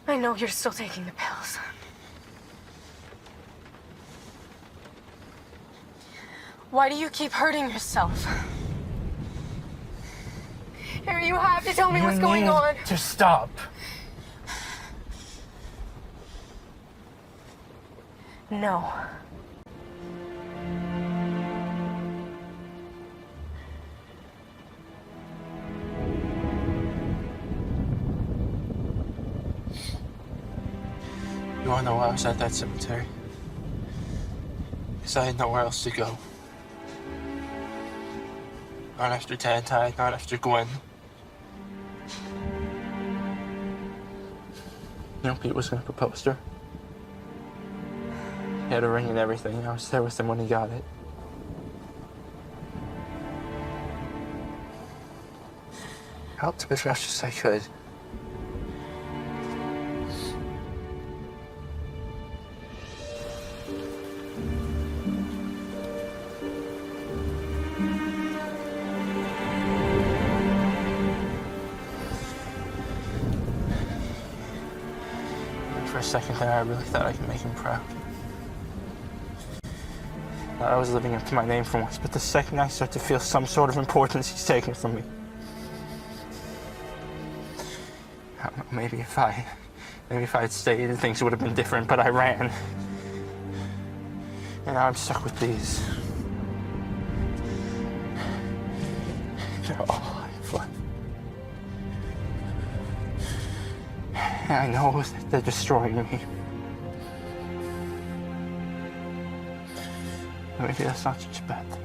S9: I know you're still taking the pills. Why do you keep hurting yourself? Harry, you have to tell me what's going on.
S1: To stop.
S9: No.
S1: You wanna know why I was at that cemetery? Because I had nowhere else to go. Not after Dad died, not after Gwen. You know, Pete was gonna propose to her. He had a ring and everything. I was there with him when he got it. I helped him as much as I could. For a second there, I really thought I could make him proud. Thought I was living up to my name for once, but the second I start to feel some sort of importance, he's taken it from me. I don't know, maybe if I had stayed, things would have been different, but I ran. And now I'm stuck with these. They're all I have left. And I know that they're destroying me. Maybe that's not such a bad thing.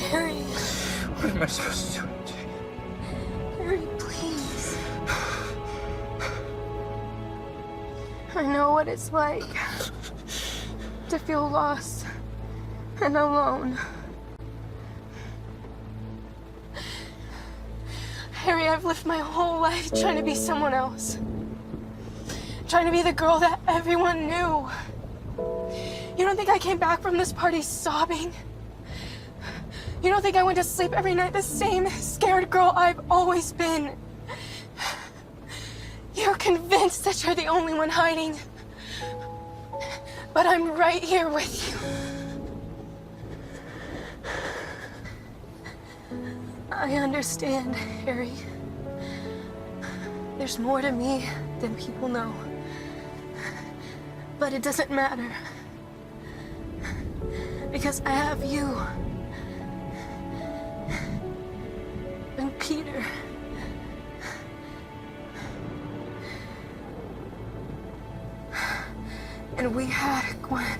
S9: Harry.
S1: What am I supposed to do?
S9: Harry, please. I know what it's like to to feel lost and alone. Harry, I've lived my whole life trying to be someone else. Trying to be the girl that everyone knew. You don't think I came back from this party sobbing? You don't think I went to sleep every night the same scared girl I've always been? You're convinced that you're the only one hiding. But I'm right here with you. I understand, Harry. There's more to me than people know. But it doesn't matter. Because I have you. And Peter. And we had Gwen.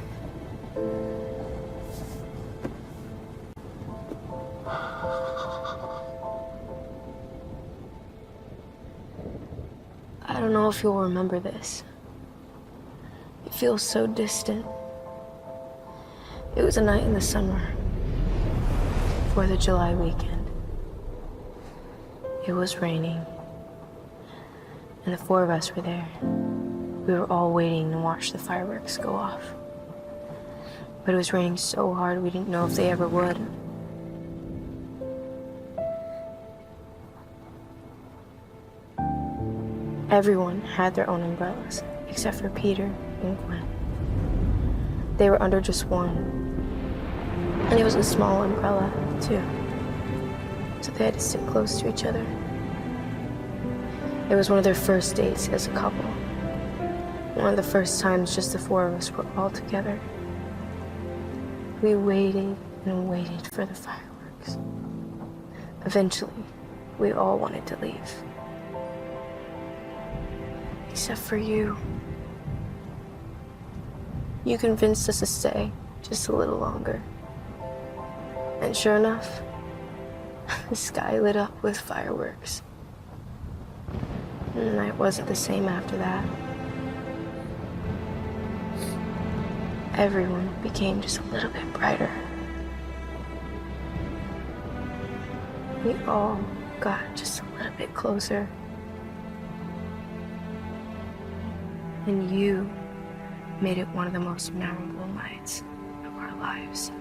S9: I don't know if you'll remember this. It feels so distant. It was a night in the summer, 4th of July weekend. It was raining, and the 4 of us were there. We were all waiting to watch the fireworks go off. But it was raining so hard we didn't know if they ever would. Everyone had their own umbrellas, except for Peter and Gwen. They were under just one. And it was a small umbrella, too. So they had to sit close to each other. It was one of their first dates as a couple. One of the first times just the 4 of us were all together. We waited and waited for the fireworks. Eventually, we all wanted to leave. Except for you. You convinced us to stay just a little longer. And sure enough, the sky lit up with fireworks. And the night wasn't the same after that. Everyone became just a little bit brighter. We all got just a little bit closer. And you made it one of the most memorable nights of our lives.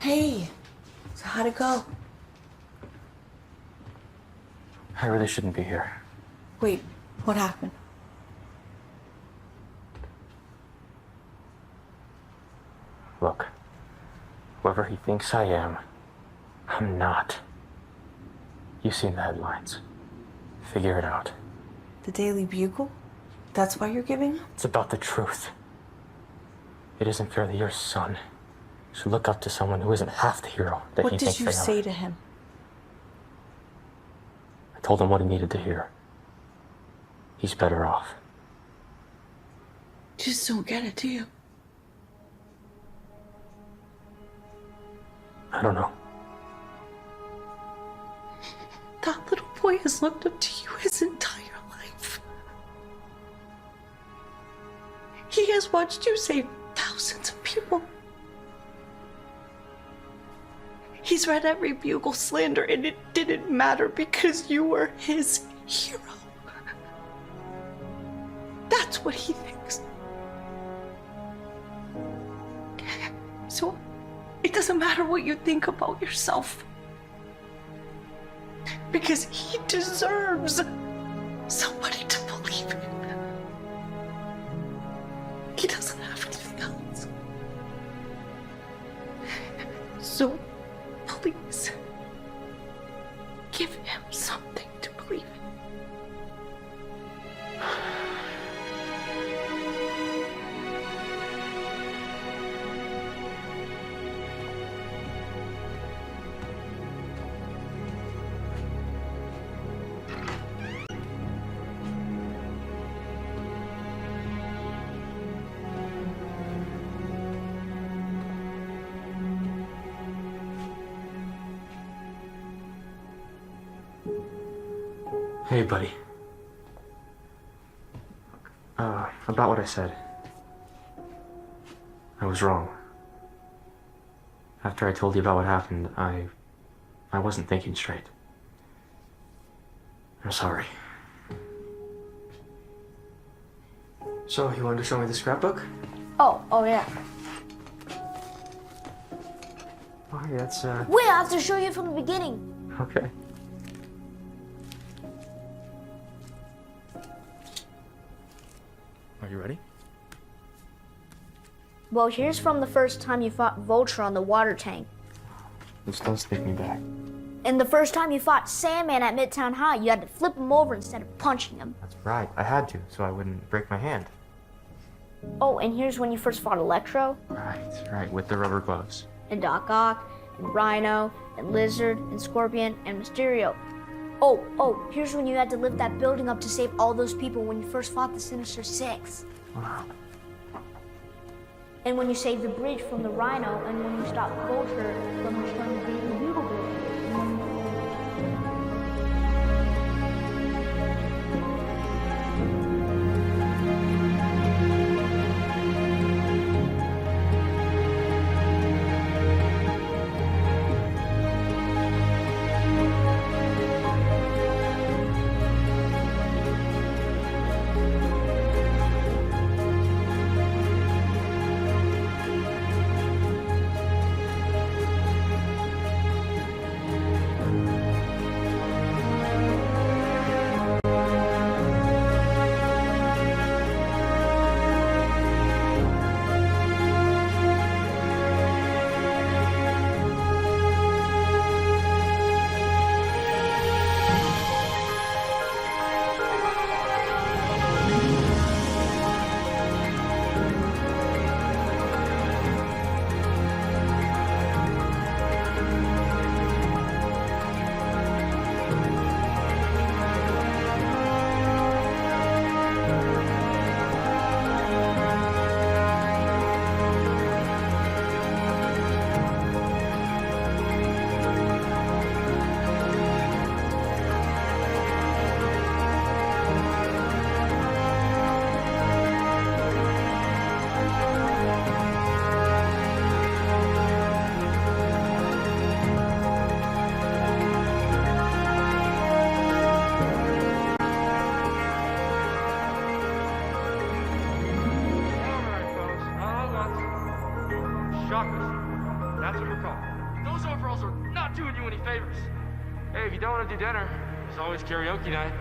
S12: Hey, so how'd it go?
S3: I really shouldn't be here.
S12: Wait, what happened?
S3: Look, whoever he thinks I am, I'm not. You've seen the headlines. Figure it out.
S12: The Daily Bugle? That's why you're giving up?
S3: It's about the truth. It isn't fair that your son should look up to someone who isn't half the hero that
S12: What
S3: he thinks
S12: did
S3: they
S12: you
S3: are.
S12: say to him?
S3: I told him what he needed to hear. He's better off.
S12: You just don't get it, do you?
S3: I don't know.
S12: That little boy has looked up to you his entire life. He has watched you save thousands of people. He's read every Bugle slander, and it didn't matter because you were his hero. That's what he thinks. So, it doesn't matter what you think about yourself. Because he deserves somebody to believe in. He doesn't have anything else. So, please, give him something to believe in.
S3: Hey, buddy. About what I said. I was wrong. After I told you about what happened, I wasn't thinking straight. I'm sorry. So, you wanted to show me the scrapbook?
S13: Oh yeah.
S3: Oh, hey, that's,
S13: Wait, I have to show you from the beginning.
S3: Okay. Are you ready?
S13: Well, here's from the first time you fought Vulture on the water tank.
S3: This does take me back.
S13: And the first time you fought Sandman at Midtown High, you had to flip him over instead of punching him.
S3: That's right. I had to, so I wouldn't break my hand.
S13: Oh, and here's when you first fought Electro,
S3: Right, with the rubber gloves.
S13: and Doc Ock, and Rhino, and Lizard, and Scorpion, and Mysterio. Oh, here's when you had to lift that building up to save all those people when you first fought the Sinister Six.
S3: Wow.
S13: And when you saved the bridge from the Rhino, and when you stopped Vulture from destroying the Daily Bugle building.
S2: That's what you're called. Those overalls are not doing you any favors. Hey, if you don't want to do dinner, there's always karaoke night.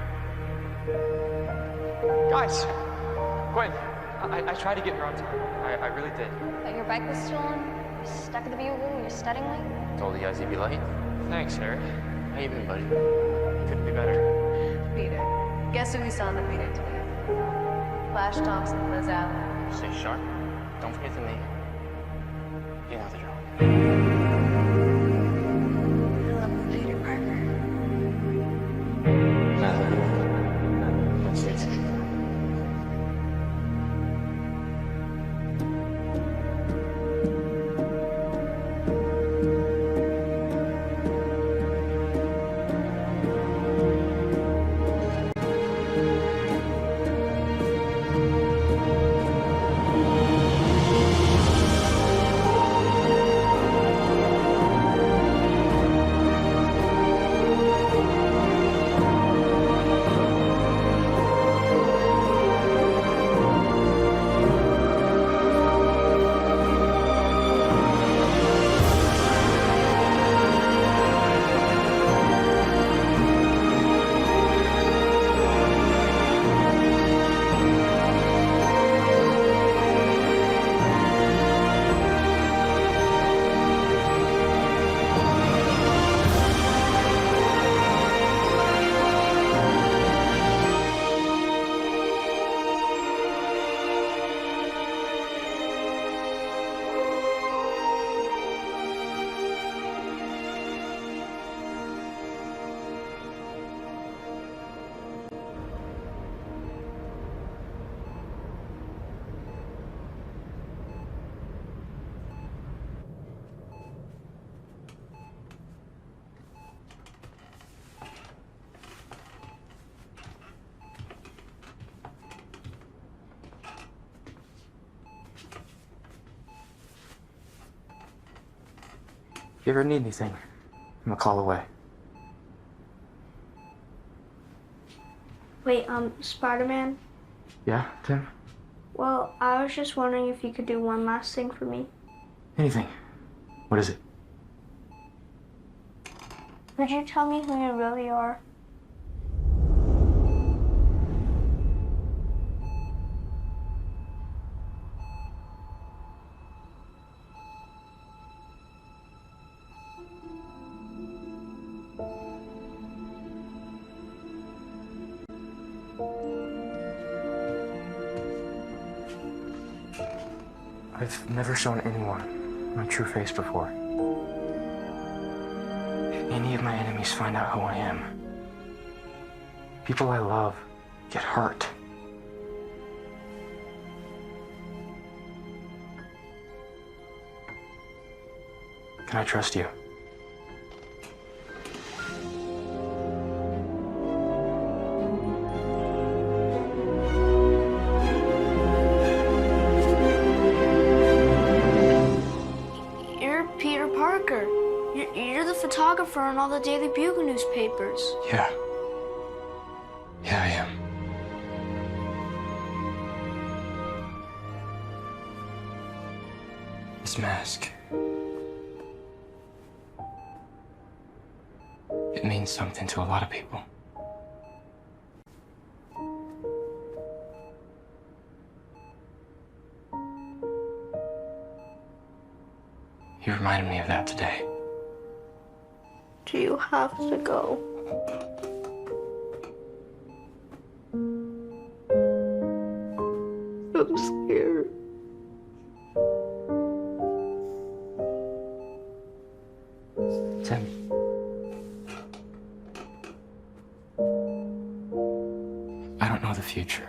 S5: Guys, Gwen, I tried to get here on time. I really did.
S6: But your bike was stolen, you're stuck at the Bugle, you're studying late.
S5: Told you guys you'd be late.
S2: Thanks, Harry.
S5: How you been, buddy? Couldn't be better.
S7: Peter. Guess who we saw in the theater today? Flash Thompson, Liz Allen.
S5: Stay sharp. Don't forget the name. You know the drill.
S6: I love you, Peter Parker.
S5: That's it.
S3: If you ever need anything, I'm a call away.
S13: Wait, Spider-Man?
S3: Yeah, Tim?
S13: Well, I was just wondering if you could do one last thing for me.
S3: Anything. What is it?
S13: Could you tell me who you really are?
S3: I've never shown anyone my true face before. If any of my enemies find out who I am, people I love get hurt. Can I trust you?
S13: You're the photographer on all the Daily Bugle newspapers.
S3: Yeah. Yeah, I am. This mask. It means something to a lot of people. You reminded me of that today.
S13: Do you have to go? I'm scared.
S3: Tim. I don't know the future.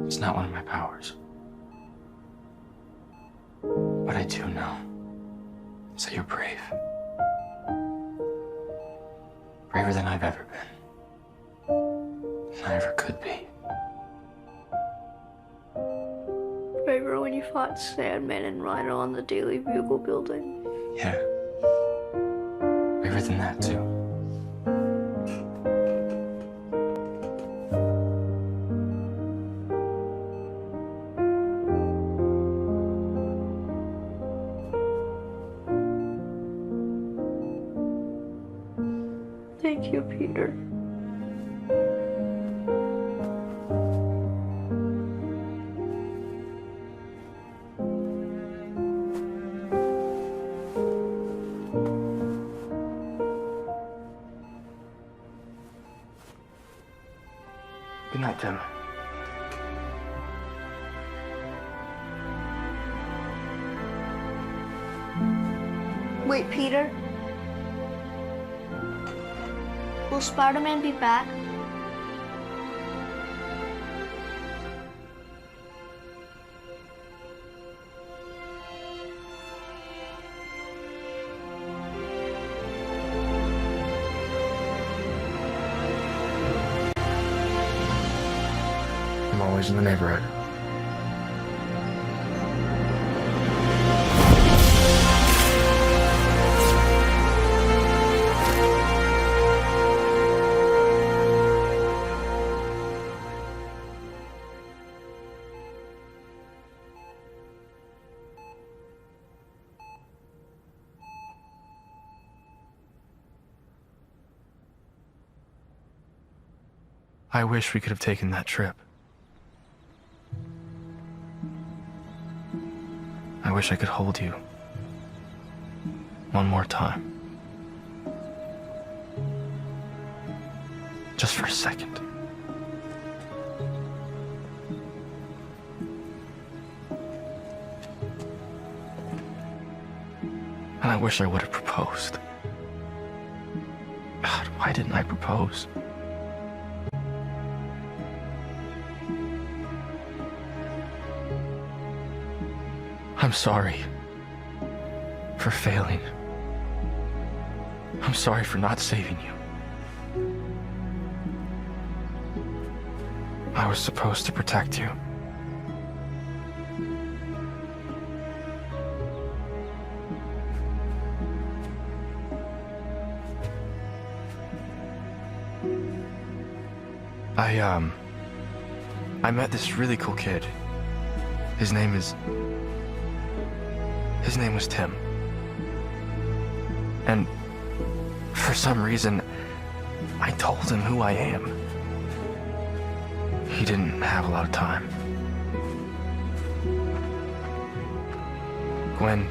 S3: It's not one of my powers. What I do know is that you're brave. Braver than I've ever been. Than I ever could be.
S13: Braver when you fought Sandman and Rhino on the Daily Bugle building.
S3: Yeah. Braver than that, too.
S13: Thank you, Peter.
S3: Good night, Tim.
S13: Wait, Peter? Will Spider-Man be back?
S3: I'm always in the neighborhood. I wish we could have taken that trip. I wish I could hold you one more time. Just for a second. And I wish I would have proposed. God, why didn't I propose? I'm sorry for failing. I'm sorry for not saving you. I was supposed to protect you.
S2: I met this really cool kid. His name was Tim. And for some reason, I told him who I am. He didn't have a lot of time. Gwen,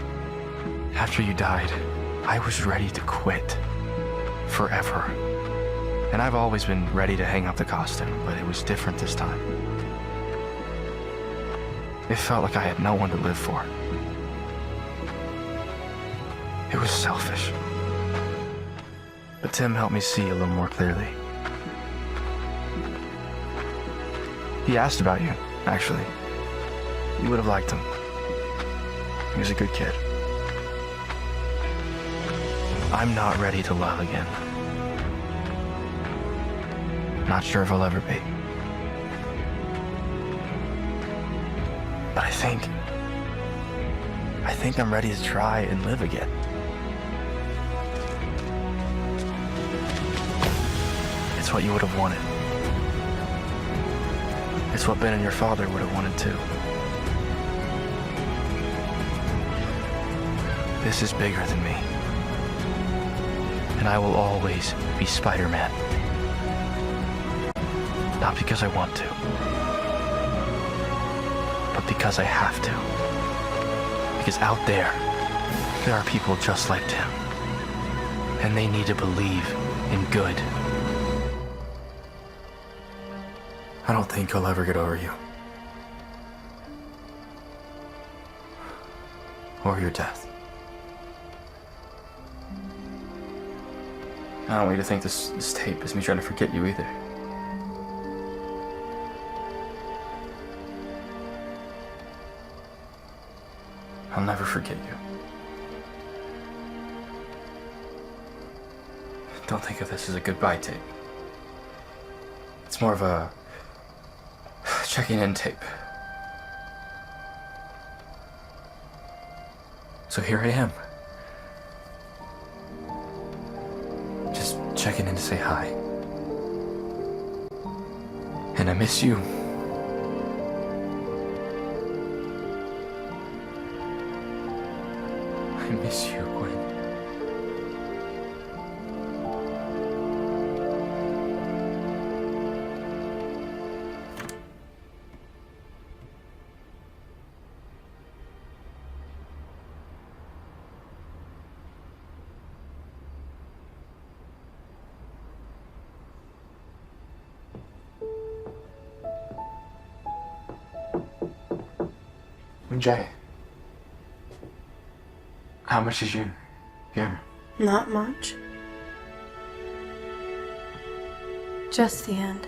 S2: after you died, I was ready to quit. Forever. And I've always been ready to hang up the costume, but it was different this time. It felt like I had no one to live for. It was selfish. But Tim helped me see a little more clearly. He asked about you, actually. You would have liked him. He was a good kid. I'm not ready to love again. Not sure if I'll ever be. But I think I'm ready to try and live again. It's what you would have wanted. It's what Ben and your father would have wanted too. This is bigger than me. And I will always be Spider-Man. Not because I want to, but because I have to. Because out there are people just like Tim. And they need to believe in good. I don't think I'll ever get over you. Or your death. I don't want you to think this tape is me trying to forget you either. I'll never forget you. Don't think of this as a goodbye tape. It's more of a checking in tape. So here I am. Just checking in to say hi. And I miss you. I miss you, Gwen. Jay. How much did you give her?
S9: Not much. Just the end.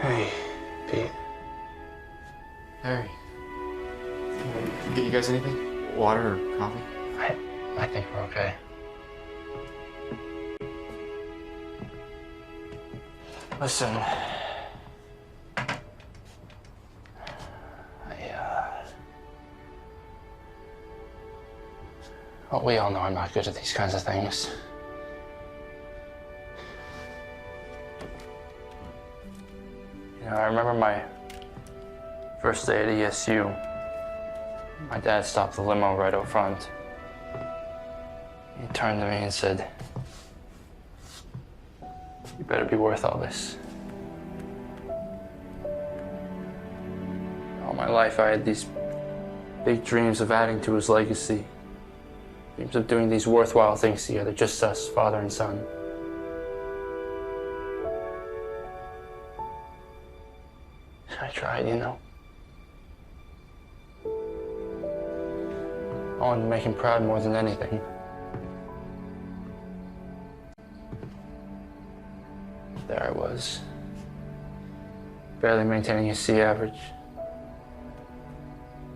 S1: Hey, Pete.
S2: Harry. Get you guys anything? Water or coffee?
S1: I think we're okay. Listen. Well, we all know I'm not good at these kinds of things. You know, I remember my first day at ESU. My dad stopped the limo right out front. He turned to me and said, "You better be worth all this." All my life I had these big dreams of adding to his legacy. Dreams of doing these worthwhile things together, just us, father and son. I tried, you know. I wanted to make him proud more than anything. There I was, barely maintaining a C average,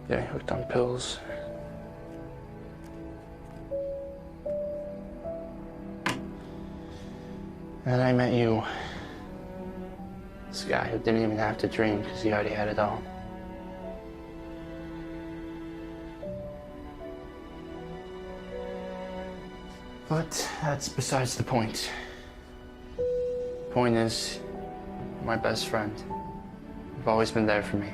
S1: getting hooked on pills. And then I met you. This guy who didn't even have to dream because he already had it all. But that's besides the point. Point is, you're my best friend. You've always been there for me.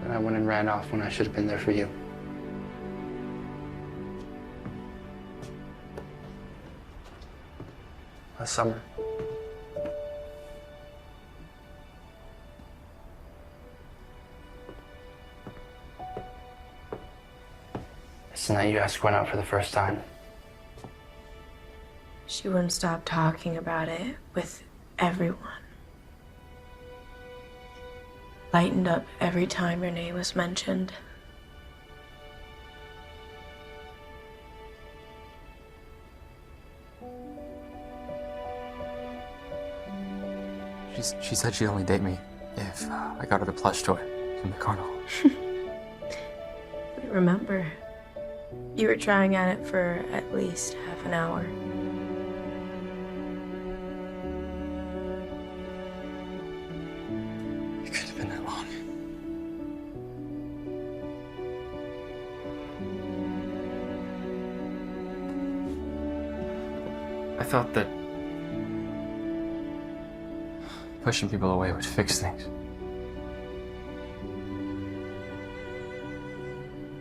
S1: And I went and ran off when I should have been there for you. Last summer. It's the night you asked Gwen out for the first time.
S9: She wouldn't stop talking about it with everyone. Lightened up every time your name was mentioned.
S5: She said she'd only date me if I got her the plush toy from the carnival.
S9: Remember, you were trying at it for at least half an hour.
S5: It couldn't have been that long.
S2: I thought that
S5: pushing people away would fix things.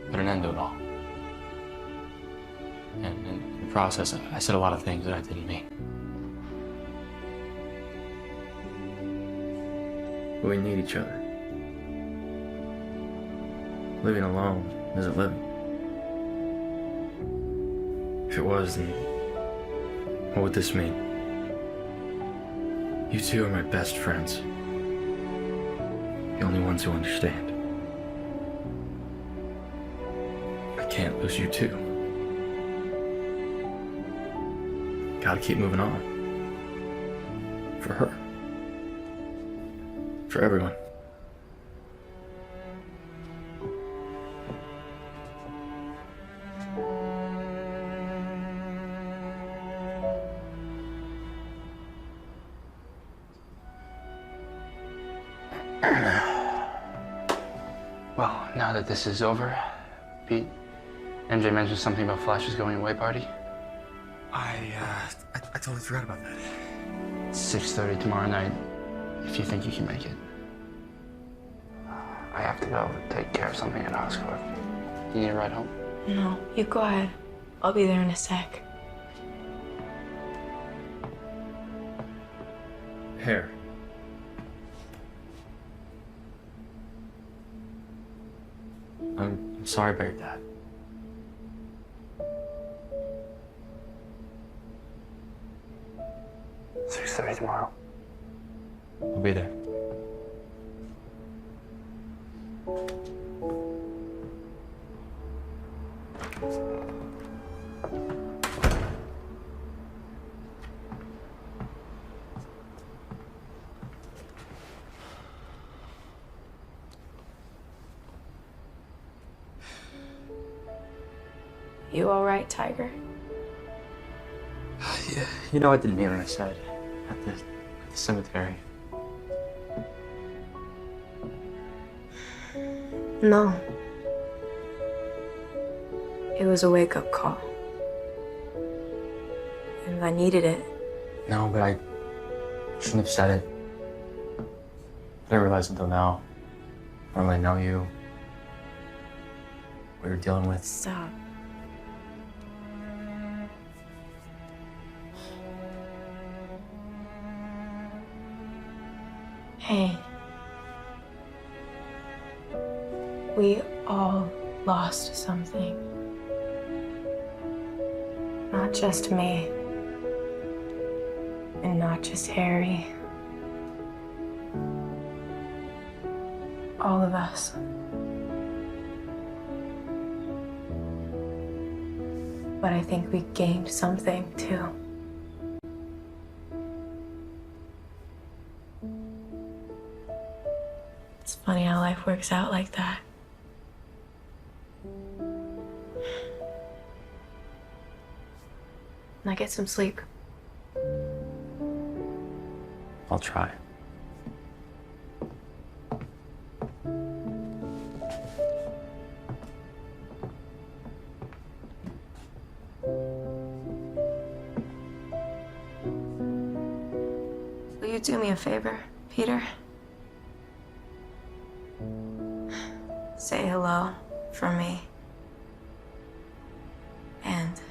S5: Put an end to it all. And in the process, I said a lot of things that I didn't mean.
S2: we need each other. Living alone isn't living. If it was, then what would this mean? You two are my best friends. The only ones who understand. I can't lose you too. Gotta keep moving on. For her. For everyone.
S1: Well, now that this is over, Pete, MJ mentioned something about Flash's going away party.
S2: I totally forgot about that.
S1: 6:30 tomorrow night, if you think you can make it. I have to go take care of something at Oscorp. You need a ride home?
S9: No, you go ahead. I'll be there in a sec.
S2: Hair.
S5: I'm sorry about your dad.
S1: $6:30 tomorrow.
S5: I'll be there.
S9: You all right, Tiger?
S5: Yeah, you know I didn't mean what I said at the cemetery.
S9: No. It was a wake-up call. And I needed it.
S5: No, but I shouldn't have said it. I didn't realize until now. I don't really know you. What you're dealing with.
S9: Stop. Hey. We all lost something. Not just me. And not just Harry. All of us. But I think we gained something too. It's funny how life works out like that. Now get some sleep.
S5: I'll try.
S9: Will do me a favor, Peter? Say hello for me. And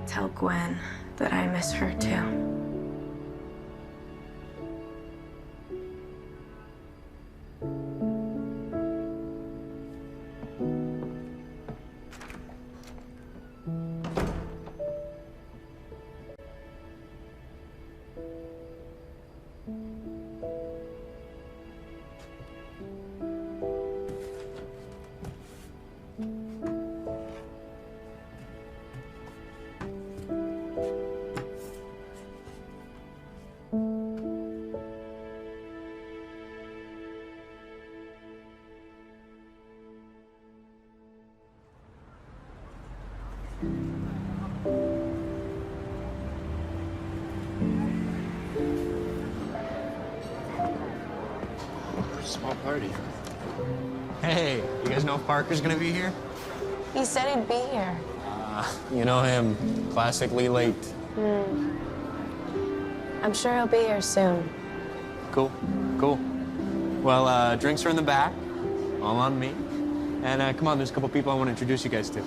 S9: tell Gwen that I miss her too.
S2: Small party. Hey, you guys know if Parker's gonna be here?
S9: He said he'd be here.
S11: You know him, classically late.
S9: I'm sure he'll be here soon.
S11: Cool, cool. Well, drinks are in the back, all on me. And come on, there's a couple people I want to introduce you guys to.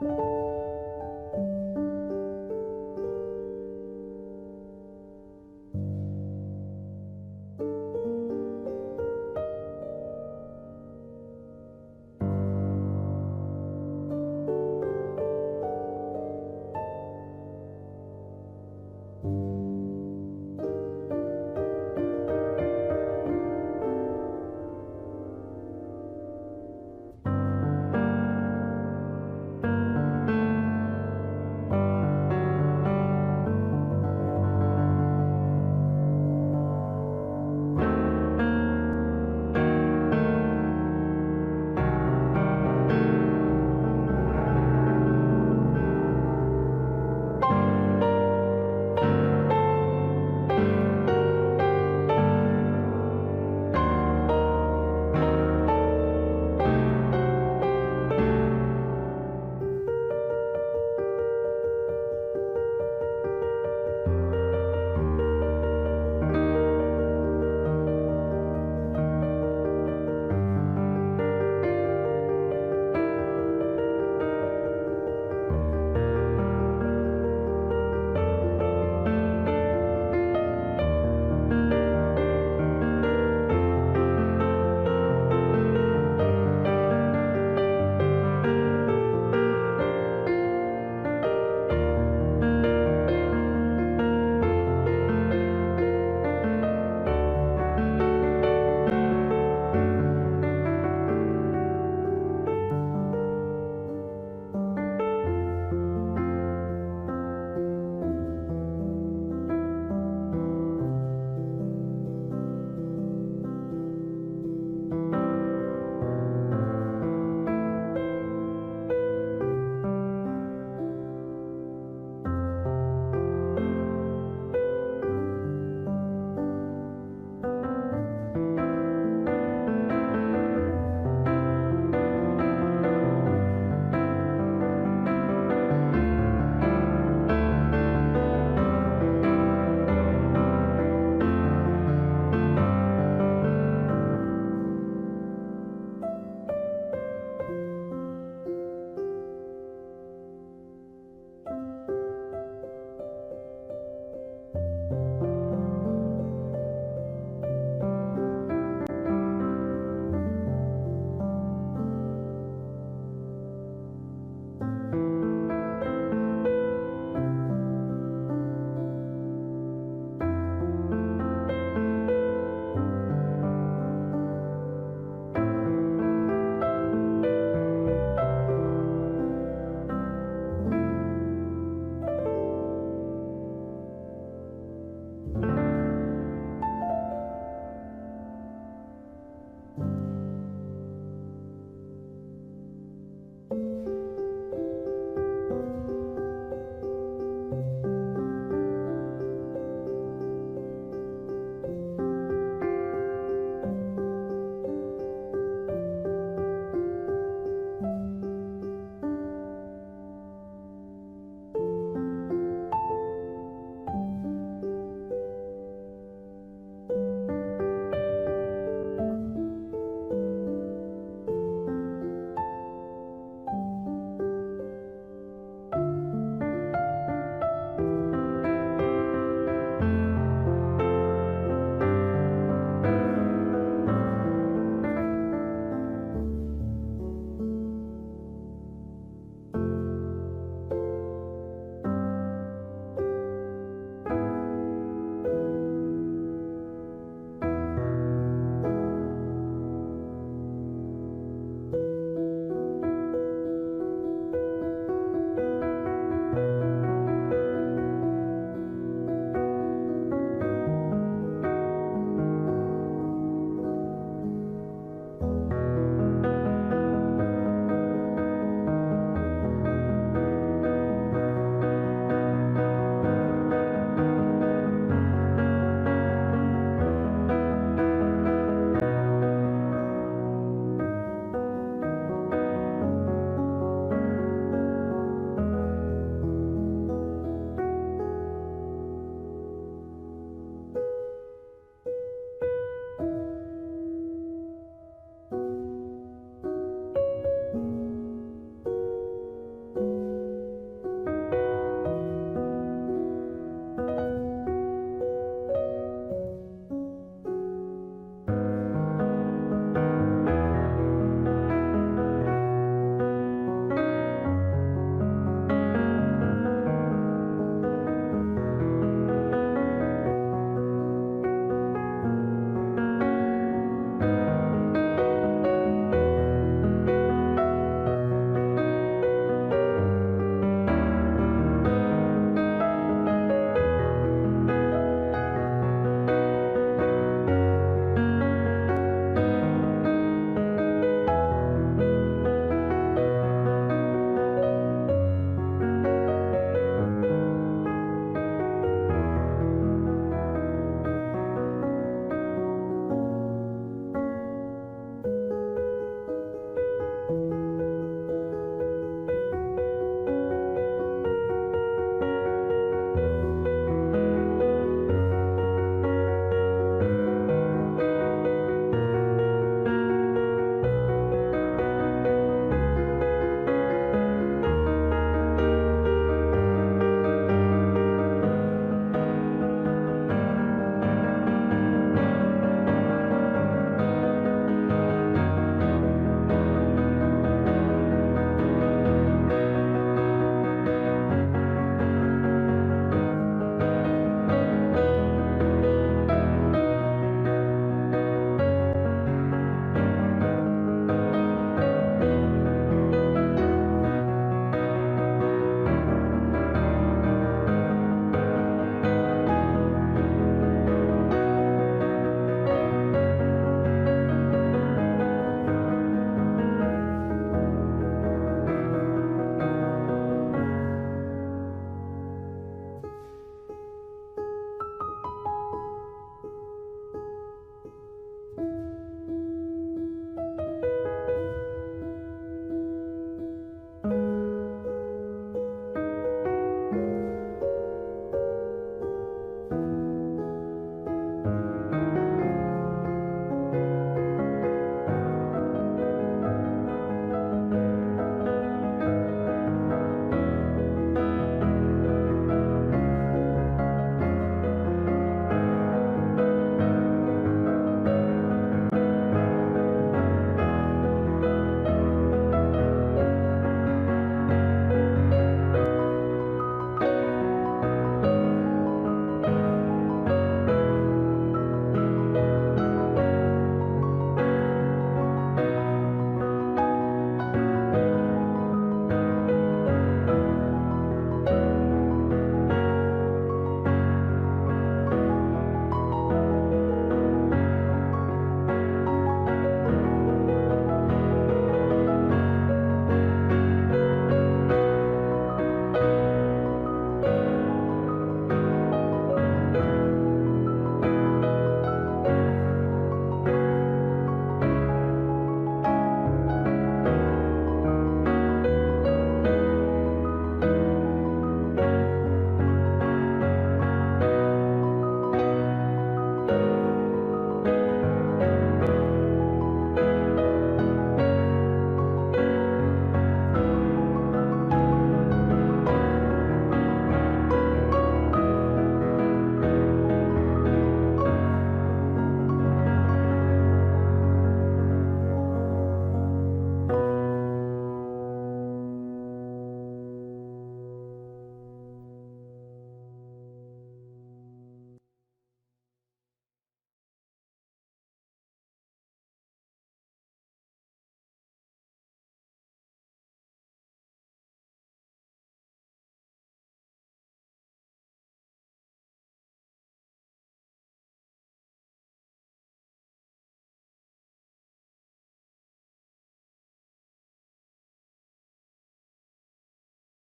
S9: you.